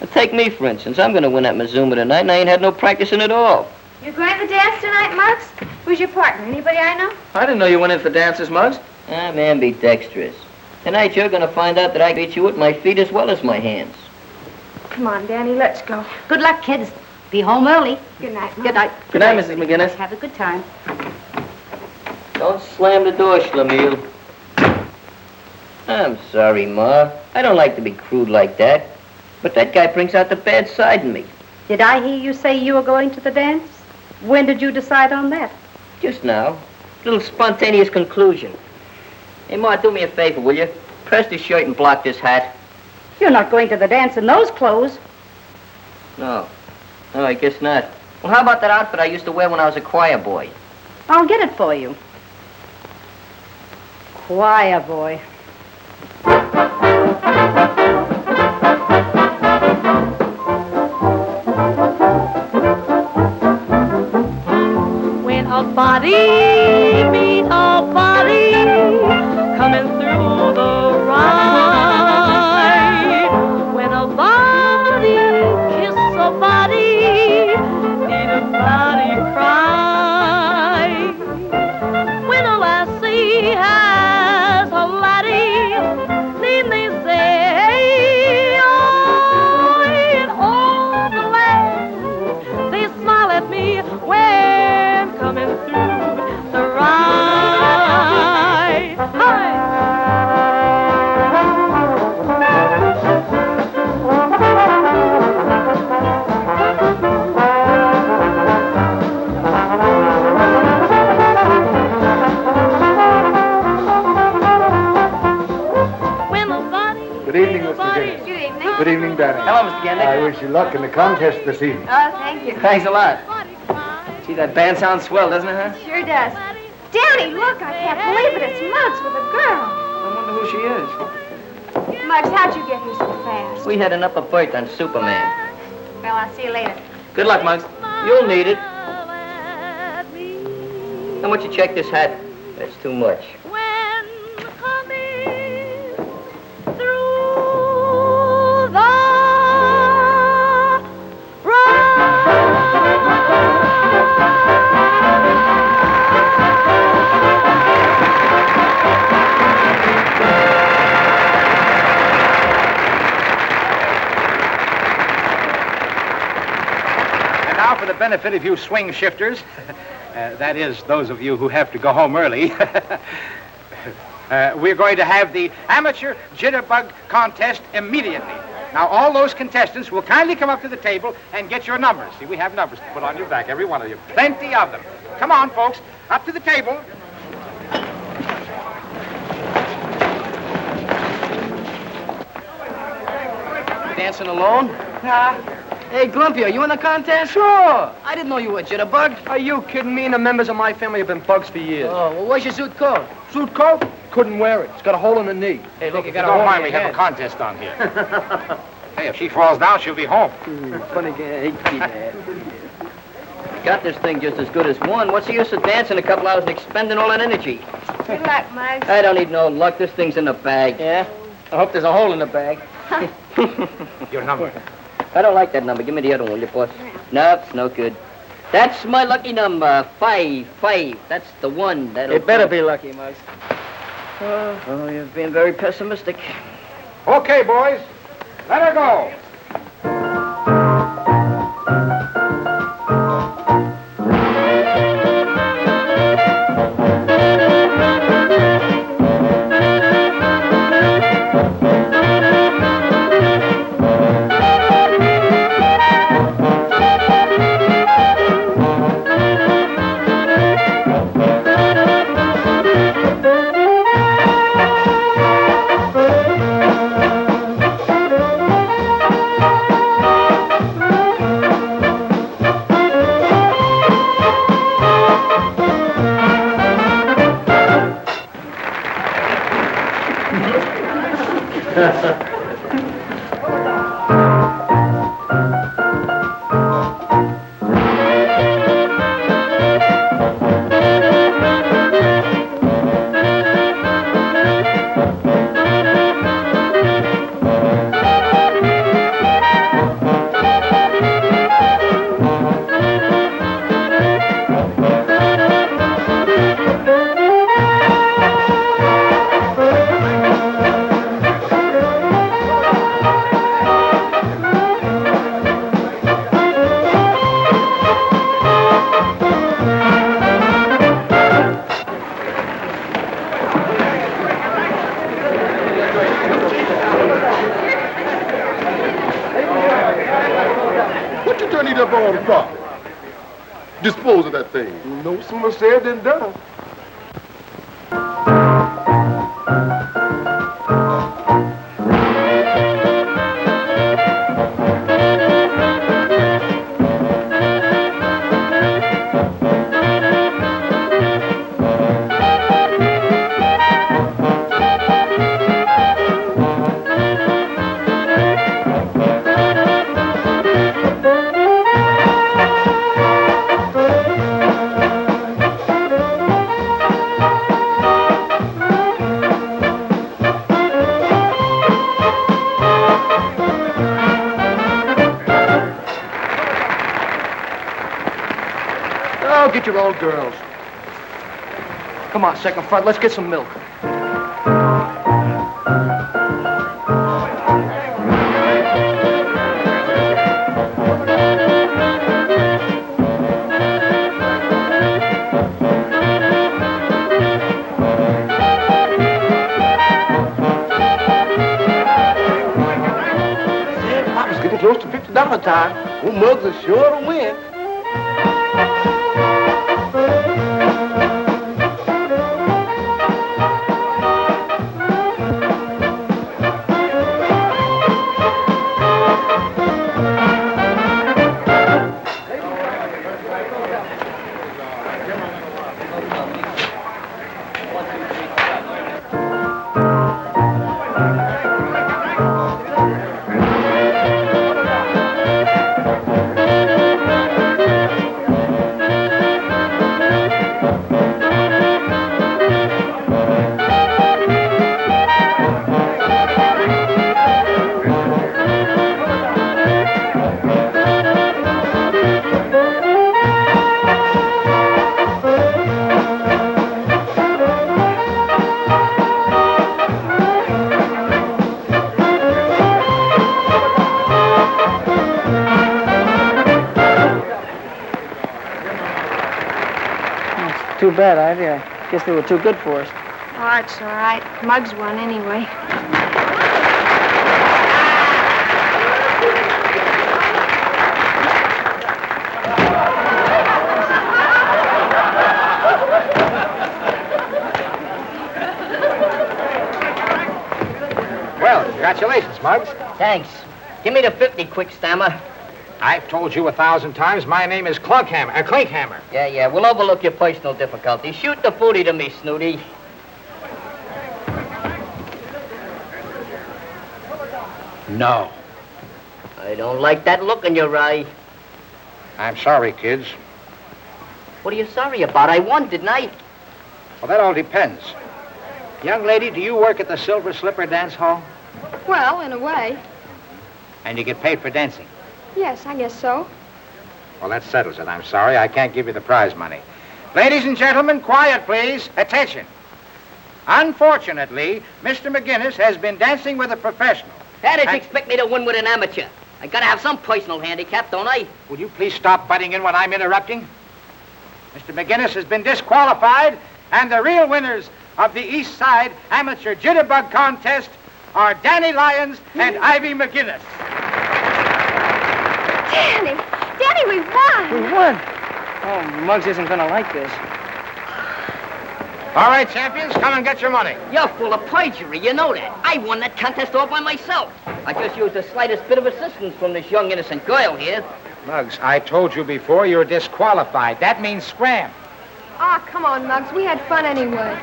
Now, take me, for instance. I'm gonna win that Mazuma tonight, and I ain't had no practicing at all. You're going to the dance tonight, Muggs? Who's your partner? Anybody I know? I didn't know you went in for dances, Muggs. I'm ambidextrous. Tonight you're gonna find out that I beat you with my feet as well as my hands. Come on, Danny, let's go. Good luck, kids. Be home early. Good night, Mom. Good night. Good night, Mrs. McGinnis. Have a good time. Don't slam the door, Schlemiel. I'm sorry, Ma. I don't like to be crude like that. But that guy brings out the bad side in me. Did I hear you say you were going to the dance? When did you decide on that? Just now. Little spontaneous conclusion. Hey, Ma, do me a favor, will you? Press this shirt and block this hat. You're not going to the dance in those clothes. No. No, I guess not. Well, how about that outfit I used to wear when I was a choir boy? I'll get it for you. Choir boy. When a body meet a body coming through the ride, when a body kiss a body, need a body cry. When a lassie has a laddie, need they say, oh, in all the land, they smile at me when coming through the ride. Hi! Good evening, Mr. McGinnis. Good evening. Good evening, Danny. Hello, Mr. Gandy. I wish you luck in the contest this evening. Oh, thank you. Thanks a lot. Gee, that band sounds swell, doesn't it, huh? Sure does. Danny, look, I can't believe it. It's Muggs with a girl. I wonder who she is. Muggs, how'd you get here so fast? We had an upper berth on Superman. Well, I'll see you later. Good luck, Muggs. You'll need it. How much you check this hat? That's too much. For the benefit of you swing shifters, that is, those of you who have to go home early, we're going to have the amateur jitterbug contest immediately. Now, all those contestants will kindly come up to the table and get your numbers. See, we have numbers to put on your back, every one of you. Plenty of them. Come on, folks, up to the table. Dancing alone? Nah. Hey, Glumpy, are you in the contest? Sure. I didn't know you were a jitterbug. Are you kidding me? And the members of my family have been bugs for years. Oh, well, where's your suit coat? Suit coat? Couldn't wear it. It's got a hole in the knee. Hey, look, you got Don't a hole mind, in we your have head. a contest on here. Hey, if she falls down, she'll be home. Funny guy. Got this thing just as good as one. What's the use of dancing a couple hours and expending all that energy? Good luck, Muggs. I don't need no luck. This thing's in the bag. Yeah? I hope there's a hole in the bag. Your number. I don't like that number. Give me the other one, will you, boss? No, it's no good. That's my lucky number. 5. That's the one. That'll It better be lucky, Muggs. Oh, you've been very pessimistic. Okay, boys, let her go. Dispose of that thing. No sooner said than done. get your old girls. Come on, second front, let's get some milk. Close to $50 time. Well, Muggs is sure to win. Too bad, Ivy. I guess they were too good for us. Oh, it's all right. Muggs won anyway. Well, congratulations, Muggs. Thanks. Give me the 50 quick, Stammer. I've told you 1,000 times my name is Clinkhammer. Yeah, we'll overlook your personal difficulties. Shoot the booty to me, Snooty. No. I don't like that look in your eye. I'm sorry, kids. What are you sorry about? I won, didn't I? Well, that all depends. Young lady, do you work at the Silver Slipper Dance Hall? Well, in a way. And you get paid for dancing? Yes, I guess so. Well, that settles it. I'm sorry. I can't give you the prize money. Ladies and gentlemen, quiet, please. Attention. Unfortunately, Mr. McGinnis has been dancing with a professional. How did you expect me to win with an amateur? I gotta have some personal handicap, don't I? Will you please stop butting in when I'm interrupting? Mr. McGinnis has been disqualified, and the real winners of the East Side Amateur Jitterbug Contest are Danny Lyons and Ivy McGinnis. Danny, we won! We won? Oh, Muggs isn't gonna like this. All right, champions, come and get your money. You're full of perjury, you know that. I won that contest all by myself. I just used the slightest bit of assistance from this young, innocent girl here. Muggs, I told you before you're disqualified. That means scram. Oh, come on, Muggs. We had fun anyway.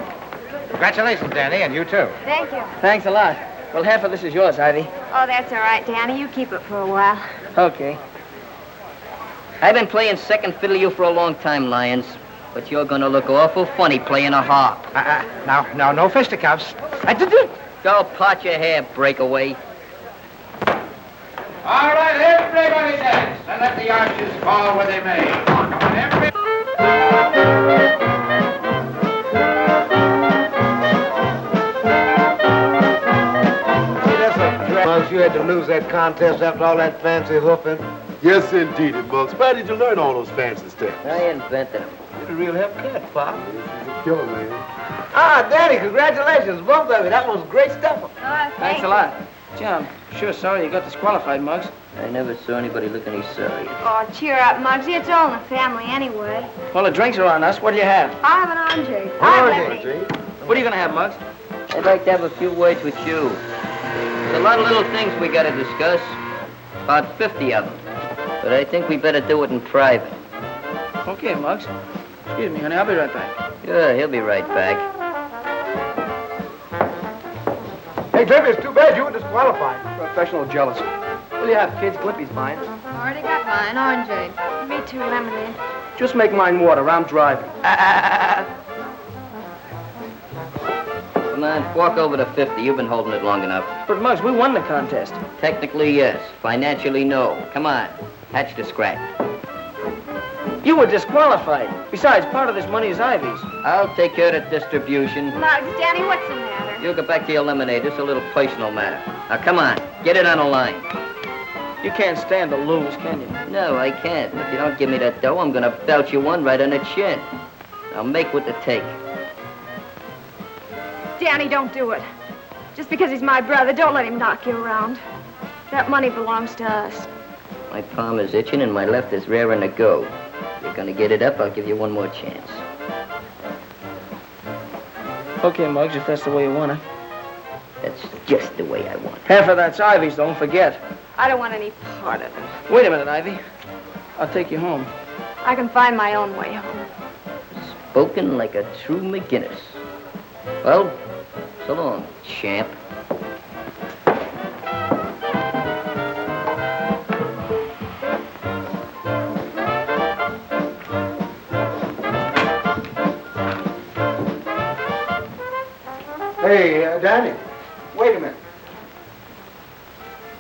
Congratulations, Danny, and you too. Thank you. Thanks a lot. Well, half of this is yours, Ivy. Oh, that's all right, Danny. You keep it for a while. Okay. I've been playing second fiddle to you for a long time, Lyons. But you're gonna look awful funny playing a harp. Now, no fisticuffs. Go part your hair, breakaway. All right, everybody dance, and let the arches fall where they may. Come on, everybody. Muggs, you had to lose that contest after all that fancy hoofing. Yes, indeedy, Muggs. Where did you learn all those fancy steps? I invented them. You're a real help cat, Pop. He's a killer, man. Ah, Danny, congratulations, both of you. That was great stuff. Thanks a lot. Gee, I'm sure sorry you got disqualified, Muggs. I never saw anybody look any sorry. Oh, cheer up, Muggsy. It's all in the family anyway. Well, the drinks are on us. What do you have? I have an Andre. What are you gonna have, Muggs? I'd like to have a few words with you. There's a lot of little things we gotta discuss. About 50 of them. But I think we better do it in private. Okay, Muggs. Excuse me, honey. I'll be right back. Sure, he'll be right back. Hey, Clippy, it's too bad you were disqualified. Professional jealousy. What do you have, kids? Clippy's fine. Already got mine, orange. Me too, lemonade. Just make mine water. I'm driving. Come on, fork over to 50. You've been holding it long enough. But, Muggs, we won the contest. Technically, yes. Financially, no. Come on. Hatch the scratch. You were disqualified. Besides, part of this money is Ivy's. I'll take care of the distribution. Muggs, Danny, what's the matter? You go back to your lemonade. It's a little personal matter. Now, come on. Get it on the line. You can't stand to lose, can you? No, I can't. If you don't give me that dough, I'm gonna belt you one right on the chin. Now, make with the take. Danny, don't do it. Just because he's my brother, don't let him knock you around. That money belongs to us. My palm is itching and my left is raring to go. If you're gonna get it up, I'll give you one more chance. Okay, Muggs, if that's the way you want it. That's just the way I want it. Half of that's Ivy's, don't forget. I don't want any part of it. Wait a minute, Ivy. I'll take you home. I can find my own way home. Spoken like a true McGinnis. Well, so long, champ. Hey, Danny, wait a minute.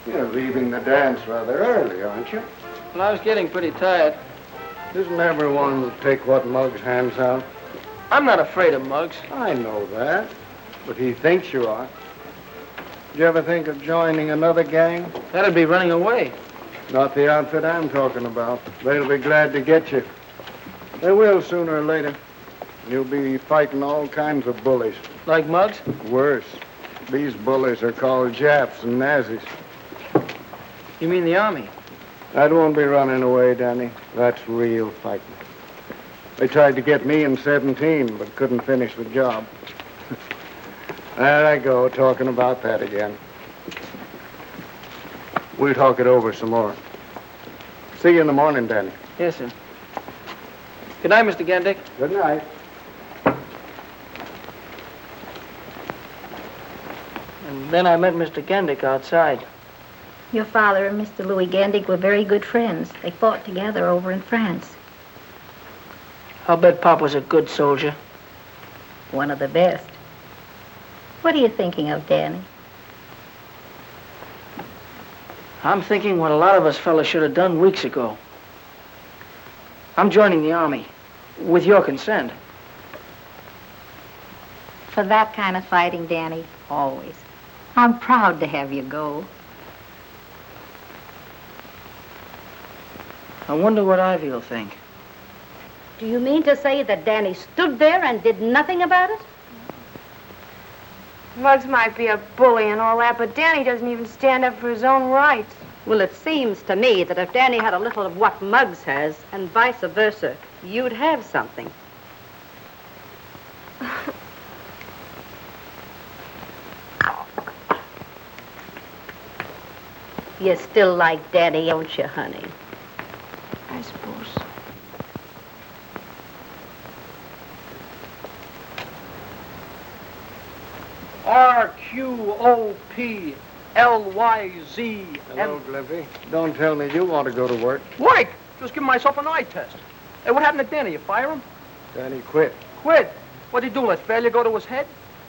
You're leaving the dance rather early, aren't you? Well, I was getting pretty tired. Doesn't everyone take what Muggs hands out? I'm not afraid of Muggs. I know that, but he thinks you are. Do you ever think of joining another gang? That'd be running away. Not the outfit I'm talking about. They'll be glad to get you. They will sooner or later. You'll be fighting all kinds of bullies. Like Muggs? Worse. These bullies are called Japs and Nazis. You mean the Army? That won't be running away, Danny. That's real fighting. They tried to get me in 17, but couldn't finish the job. There I go, talking about that again. We'll talk it over some more. See you in the morning, Danny. Yes, sir. Good night, Mr. Gandick. Good night. And then I met Mr. Gandick outside. Your father and Mr. Louis Gandick were very good friends. They fought together over in France. I'll bet Pop was a good soldier. One of the best. What are you thinking of, Danny? I'm thinking what a lot of us fellas should have done weeks ago. I'm joining the Army, with your consent. For that kind of fighting, Danny, always. I'm proud to have you go. I wonder what Ivy will think. Do you mean to say that Danny stood there and did nothing about it? Muggs might be a bully and all that, but Danny doesn't even stand up for his own rights. Well, it seems to me that if Danny had a little of what Muggs has, and vice versa, you'd have something. You still like Daddy, don't you, honey? I suppose. RQOPLYZ. Hello, Glimpy. Don't tell me you want to go to work. Work? Just giving myself an eye test. Hey, what happened to Danny? You fire him? Danny quit. Quit? What'd he do? Let failure go to his head?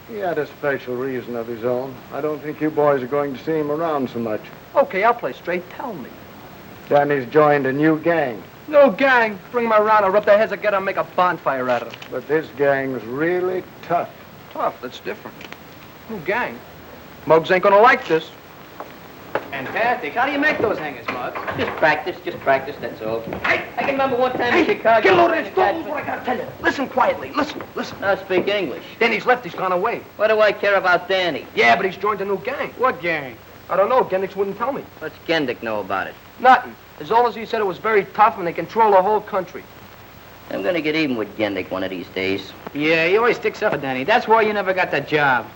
He had a special reason of his own. I don't think you boys are going to see him around so much. Okay, I'll play straight. Tell me. Danny's joined a new gang. No gang. Bring him around. I'll rub their heads together and make a bonfire out of them. But this gang's really tough. Tough? That's different. New gang. Muggs ain't gonna like this. Fantastic. How do you make those hangers, Muggs? Just practice, that's all. Hey, I can remember one time in Chicago. Get a load of this. Don't lose what I gotta tell you. Listen quietly. Listen. Now speak English. Danny's left. He's gone away. What do I care about Danny? Yeah, but he's joined a new gang. What gang? I don't know. Gendix wouldn't tell me. What's Gendick know about it? Nothing. As long as he said it was very tough and they control the whole country. I'm gonna get even with Gendick one of these days. Yeah, he always sticks up for Danny. That's why you never got that job.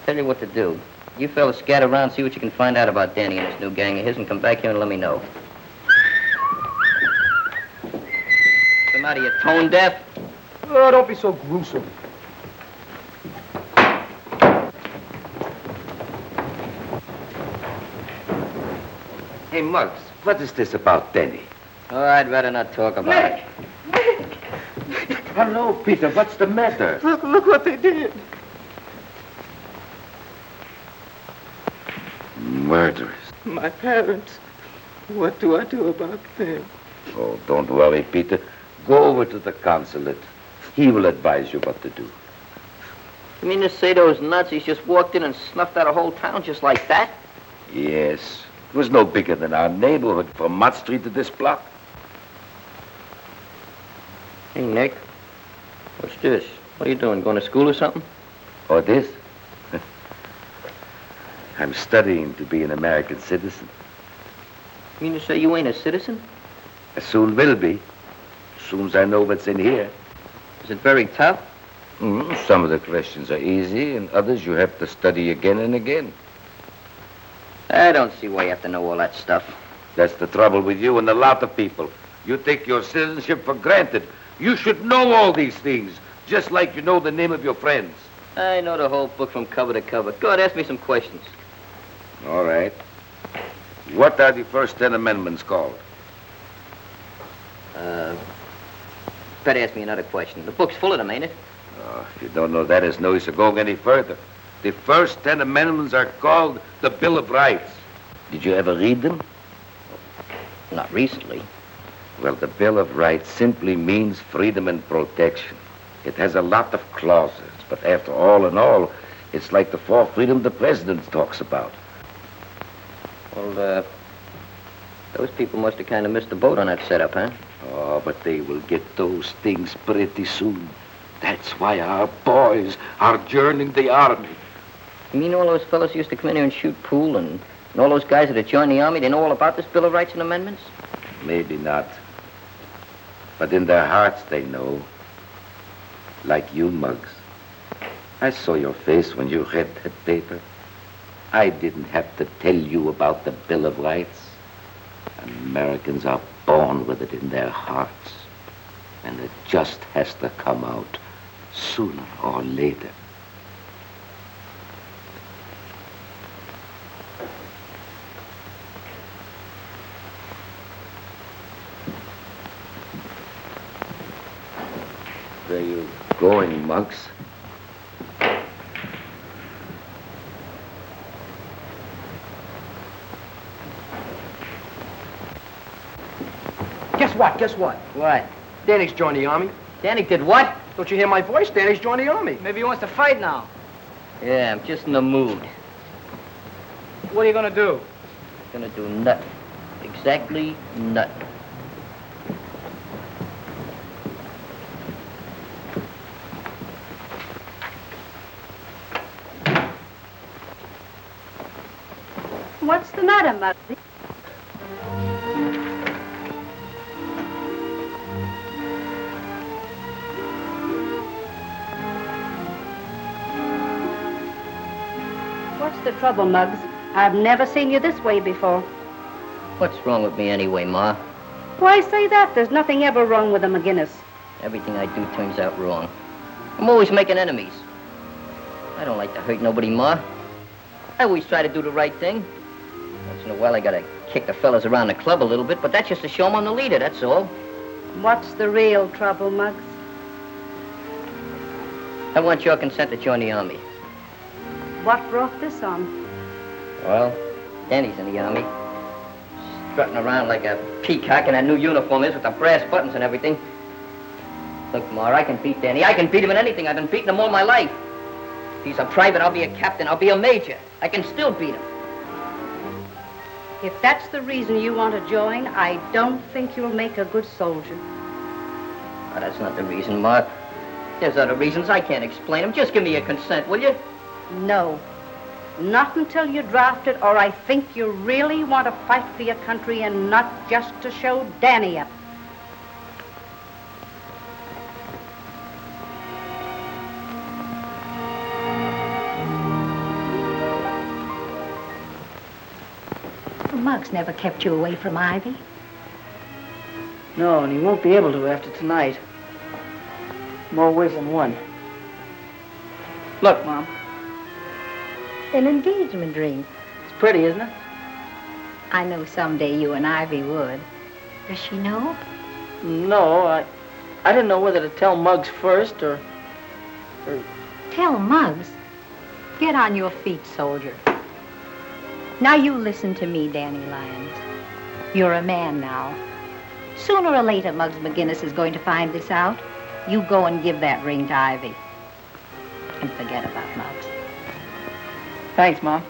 Tell you what to do. You fellas scatter around, see what you can find out about Danny and his new gang of his, and come back here and let me know. What's the matter, you tone deaf? Oh, don't be so gruesome. Hey, Muggs, what is this about Danny? Oh, I'd rather not talk about it. Hello, Peter, what's the matter? Look what they did. Murderers. My parents. What do I do about them? Oh, don't worry, Peter. Go over to the consulate. He will advise you what to do. You mean to say those Nazis just walked in and snuffed out a whole town just like that? Yes. It was no bigger than our neighborhood from Mott Street to this block. Hey, Nick. What's this? What are you doing? Going to school or something? Oh, this? I'm studying to be an American citizen. You mean to say you ain't a citizen? I soon will be. As soon as I know what's in here. Is it very tough? Some of the questions are easy, and others you have to study again and again. I don't see why you have to know all that stuff. That's the trouble with you and a lot of people. You take your citizenship for granted. You should know all these things, just like you know the name of your friends. I know the whole book from cover to cover. Go ahead, ask me some questions. All right. What are the first 10 amendments called? Better ask me another question. The book's full of them, ain't it? Oh, if you don't know that, it's no use of going any further. The first 10 amendments are called the Bill of Rights. Did you ever read them? Not recently. Well, the Bill of Rights simply means freedom and protection. It has a lot of clauses, but after all in all, it's like the fourth freedom the president talks about. Well, those people must have kind of missed the boat on that setup, huh? Oh, but they will get those things pretty soon. That's why our boys are joining the army. You mean all those fellas used to come in here and shoot pool, and all those guys that had joined the army, they know all about this Bill of Rights and Amendments? Maybe not. But in their hearts they know. Like you, Muggs. I saw your face when you read that paper. I didn't have to tell you about the Bill of Rights. Americans are born with it in their hearts. And it just has to come out sooner or later. Where are you going, Muggs? Guess what? What? Danny's joined the army. Danny did what? Don't you hear my voice? Danny's joined the army. Maybe he wants to fight now. Yeah, I'm just in the mood. What are you gonna do? Gonna do nothing. Exactly nothing. What's the matter, Muggsy? What's the trouble, Muggs? I've never seen you this way before. What's wrong with me anyway, Ma? Why say that? There's nothing ever wrong with a McGinnis. Everything I do turns out wrong. I'm always making enemies. I don't like to hurt nobody, Ma. I always try to do the right thing. Once in a while, I gotta kick the fellas around the club a little bit, but that's just to show them I'm the leader, that's all. What's the real trouble, Muggs? I want your consent to join the army. What brought this on? Well, Danny's in the army. Strutting around like a peacock in that new uniform is with the brass buttons and everything. Look, Ma, I can beat Danny. I can beat him in anything. I've been beating him all my life. If he's a private, I'll be a captain. I'll be a major. I can still beat him. If that's the reason you want to join, I don't think you'll make a good soldier. Oh, that's not the reason, Ma. There's other reasons. I can't explain them. Just give me your consent, will you? No. Not until you're drafted, or I think you really want to fight for your country and not just to show Danny up. Muggs never kept you away from Ivy. No, and he won't be able to after tonight. More ways than one. Look, Mom. An engagement ring. It's pretty, isn't it? I know someday you and Ivy would. Does she know? No, I didn't know whether to tell Muggs first or... Tell Muggs. Get on your feet, soldier. Now you listen to me, Danny Lyons. You're a man now. Sooner or later, Muggs McGinnis is going to find this out. You go and give that ring to Ivy. And forget about Muggs. Thanks, Mom.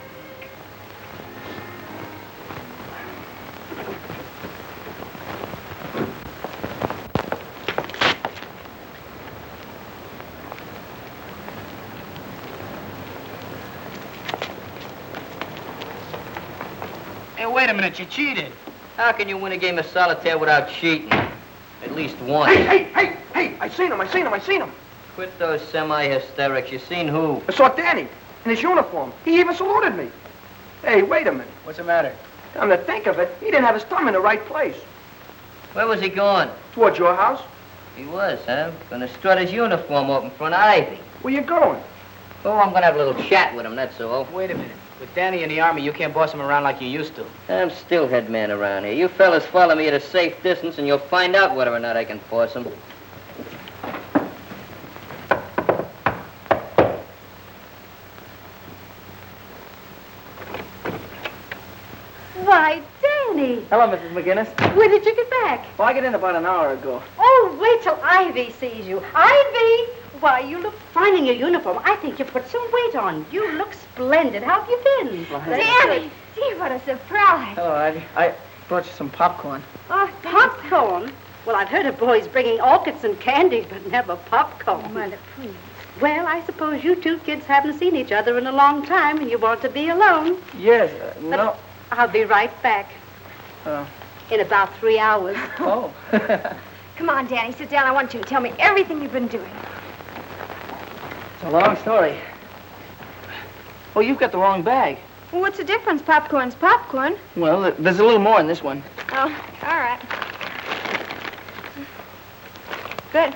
Hey, wait a minute, you cheated. How can you win a game of solitaire without cheating? At least once. Hey, I seen him. Quit those semi-hysterics. You seen who? I saw Danny in his uniform. He even saluted me. Hey, wait a minute. What's the matter? Come to think of it, he didn't have his thumb in the right place. Where was he going? Towards your house. He was, huh? Gonna strut his uniform up in front of Ivy. Where you going? Oh, I'm gonna have a little chat with him, that's all. Wait a minute. With Danny in the Army, you can't boss him around like you used to. I'm still head man around here. You fellas follow me at a safe distance and you'll find out whether or not I can force him. Why, Danny! Hello, Mrs. McGinnis. When did you get back? Well, I got in about an hour ago. Oh, wait till Ivy sees you. Ivy! Why, you look fine in your uniform. I think you put some weight on. You look splendid. How have you been? Danny! Gee, what a surprise. Hello, Ivy. I brought you some popcorn. Oh, popcorn? Well, I've heard of boys bringing orchids and candy, but never popcorn. Mother, please. Well, I suppose you two kids haven't seen each other in a long time and you want to be alone. Yes, no. I'll be right back. In about 3 hours. Oh. Come on, Danny, sit down. I want you to tell me everything you've been doing. It's a long story. Oh, you've got the wrong bag. Well, what's the difference? Popcorn's popcorn. Well, there's a little more in this one. Oh, all right. Good.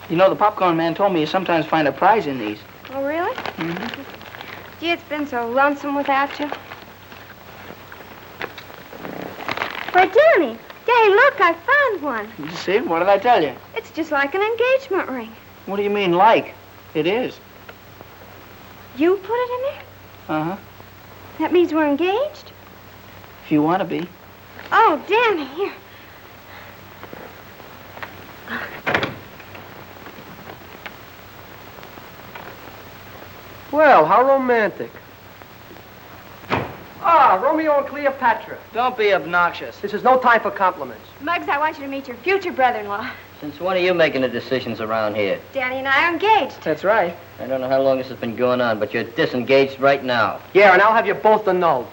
You know, the popcorn man told me you sometimes find a prize in these. Oh, really? Mm-hmm. Gee, it's been so lonesome without you. Why, Danny, look, I found one. You see? What did I tell you? It's just like an engagement ring. What do you mean, like? It is. You put it in there? Uh-huh. That means we're engaged? If you want to be. Oh, Danny, here. Well, how romantic. Ah, Romeo and Cleopatra. Don't be obnoxious. This is no time for compliments. Muggs, I want you to meet your future brother-in-law. Since when are you making the decisions around here? Danny and I are engaged. That's right. I don't know how long this has been going on, but you're disengaged right now. Yeah, and I'll have you both to know.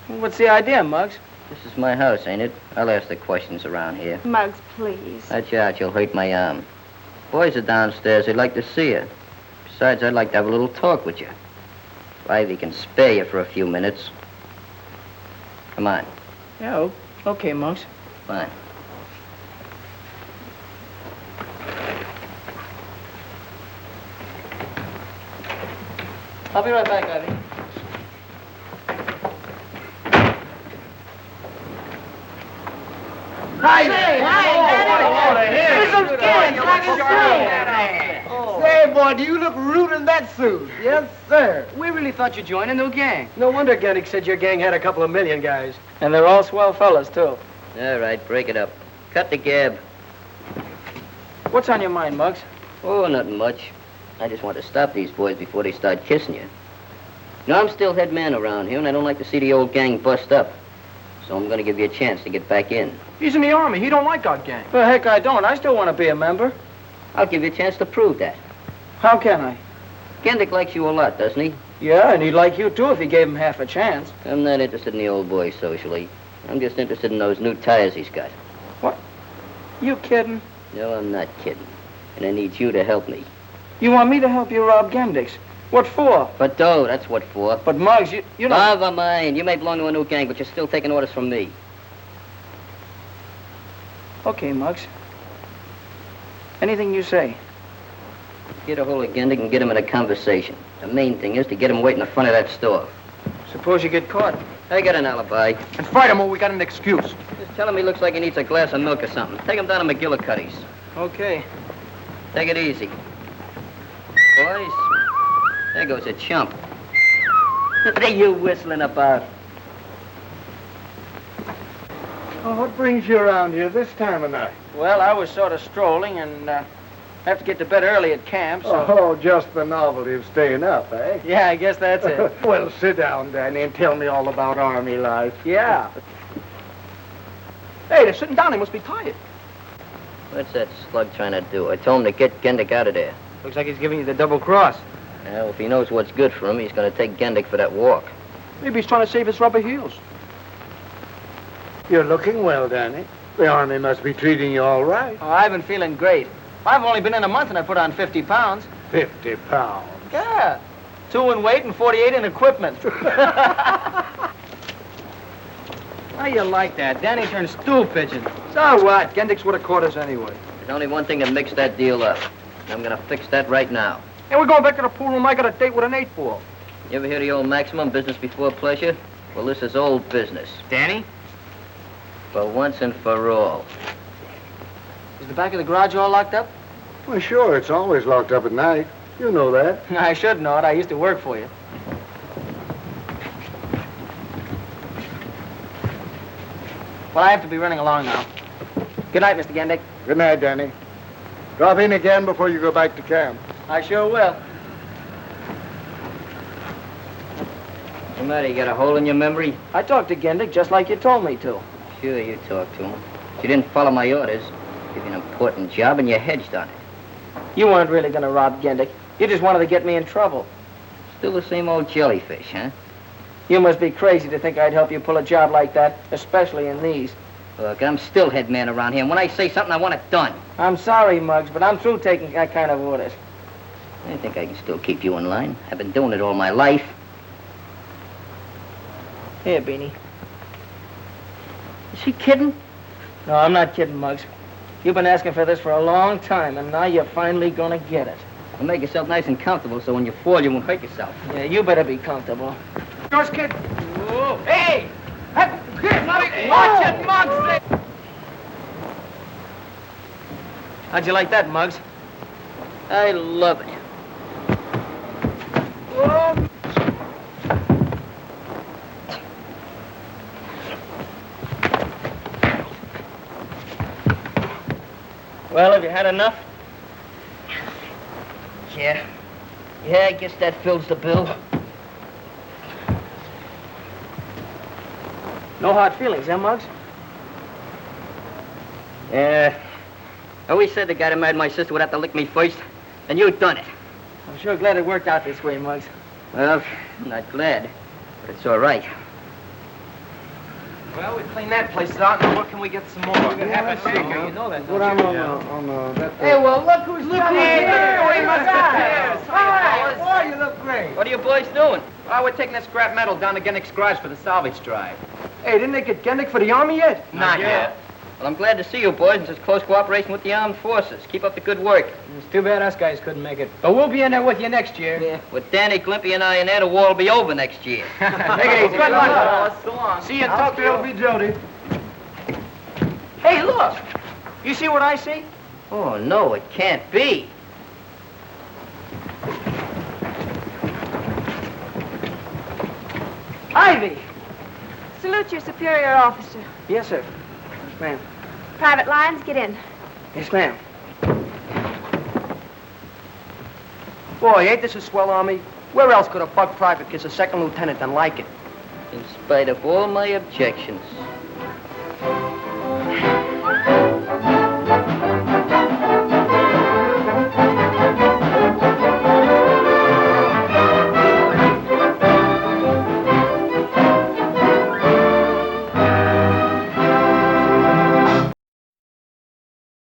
What's the idea, Muggs? This is my house, ain't it? I'll ask the questions around here. Muggs, please. Watch out, you'll hurt my arm. Boys are downstairs. They'd like to see you. Besides, I'd like to have a little talk with you. If Ivy can spare you for a few minutes. Come on. Yeah, okay, Muggs. Fine. I'll be right back, Ivy. Say, boy, do you look rude in that suit? Yes, sir. We really thought you'd join a new gang. No wonder Gennick said your gang had a couple of million guys. And they're all swell fellas, too. All right, break it up. Cut the gab. What's on your mind, Muggs? Oh, nothing much. I just want to stop these boys before they start kissing you. You know, I'm still head man around here, and I don't like to see the old gang bust up. So I'm going to give you a chance to get back in. He's in the Army. He don't like our gang. Well, heck, I don't. I still want to be a member. I'll give you a chance to prove that. How can I? Gendick likes you a lot, doesn't he? Yeah, and he'd like you, too, if he gave him half a chance. I'm not interested in the old boy socially. I'm just interested in those new tires he's got. What? You kidding? No, I'm not kidding. And I need you to help me. You want me to help you rob Gendick's? What for? For dough, that's what for. But, Muggs, you don't... Never mind. You may belong to a new gang, but you're still taking orders from me. Okay, Muggs. Anything you say. Get a hold of Gendick and get him in a conversation. The main thing is to get him waiting in front of that store. Suppose you get caught. I got an alibi. And fight him or we got an excuse. Just tell him he looks like he needs a glass of milk or something. Take him down to McGillicuddy's. Okay. Take it easy. Boys, there goes a chump. What are you whistling about? Oh, what brings you around here this time of night? Well, I was sort of strolling and have to get to bed early at camp, so... Oh, just the novelty of staying up, eh? Yeah, I guess that's it. Well, sit down, Danny, and tell me all about Army life. Yeah. Hey, they're sitting down. They must be tired. What's that slug trying to do? I told him to get Gendick out of there. Looks like he's giving you the double cross. Well, if he knows what's good for him, he's going to take Gendick for that walk. Maybe he's trying to save his rubber heels. You're looking well, Danny. The Army must be treating you all right. Oh, I've been feeling great. I've only been in a month and I put on 50 pounds. 50 pounds? Yeah. 2 in weight and 48 in equipment. How you like that? Danny turned stool pigeon. So what? Gendick's worth a quarters anyway. There's only one thing that makes that deal up. I'm going to fix that right now. Hey, we're going back to the pool room. I got a date with an 8-ball. You ever hear the old maximum, business before pleasure? Well, this is old business. Danny? For once and for all. Is the back of the garage all locked up? Well, sure. It's always locked up at night. You know that. I should know it. I used to work for you. Well, I have to be running along now. Good night, Mr. Gendick. Good night, Danny. Drop in again before you go back to camp. I sure will. What's the matter? You got a hole in your memory? I talked to Gendick just like you told me to. Sure, you talked to him. But you didn't follow my orders. Give you an important job and you hedged on it. You weren't really going to rob Gendick. You just wanted to get me in trouble. Still the same old jellyfish, huh? You must be crazy to think I'd help you pull a job like that, especially in these. Look, I'm still head man around here, and when I say something, I want it done. I'm sorry, Muggs, but I'm through taking that kind of orders. I think I can still keep you in line. I've been doing it all my life. Here, Beanie. Is she kidding? No, I'm not kidding, Muggs. You've been asking for this for a long time, and now you're finally gonna get it. Well, make yourself nice and comfortable so when you fall, you won't hurt yourself. Yeah, you better be comfortable. Yours, kid. Whoa. Hey! Watch it, Muggs! How'd you like that, Muggs? I love it. Whoa. Well, have you had enough? Yeah. Yeah, I guess that fills the bill. No hard feelings, huh, Muggs? Yeah. I always said the guy that married my sister would have to lick me first, and you've done it. I'm sure glad it worked out this way, Muggs. Well, I'm not glad, but it's all right. Well, we cleaned that place out, now what can we get some more? We can have a shaker, you know that, Put on that. Hey, well, look who's coming here! We must have Hi, boy, you look great. What are you boys doing? Well, we're taking that scrap metal down to Gendick's garage for the salvage drive. Hey, didn't they get Gendick for the Army yet? Not yet. Well, I'm glad to see you boys in such close cooperation with the armed forces. Keep up the good work. It's too bad us guys couldn't make it. But we'll be in there with you next year. Yeah. With Danny, Glimpy, and I in there, the war will be over next year. Take it easy. Good luck. So long. See you in Tokyo. Be Jody. Hey, look. You see what I see? Oh, no, it can't be. Ivy! Salute your superior officer. Yes, sir. Yes, ma'am. Private Lyons, get in. Yes, ma'am. Boy, ain't this a swell Army? Where else could a bug private kiss a second lieutenant and like it? In spite of all my objections.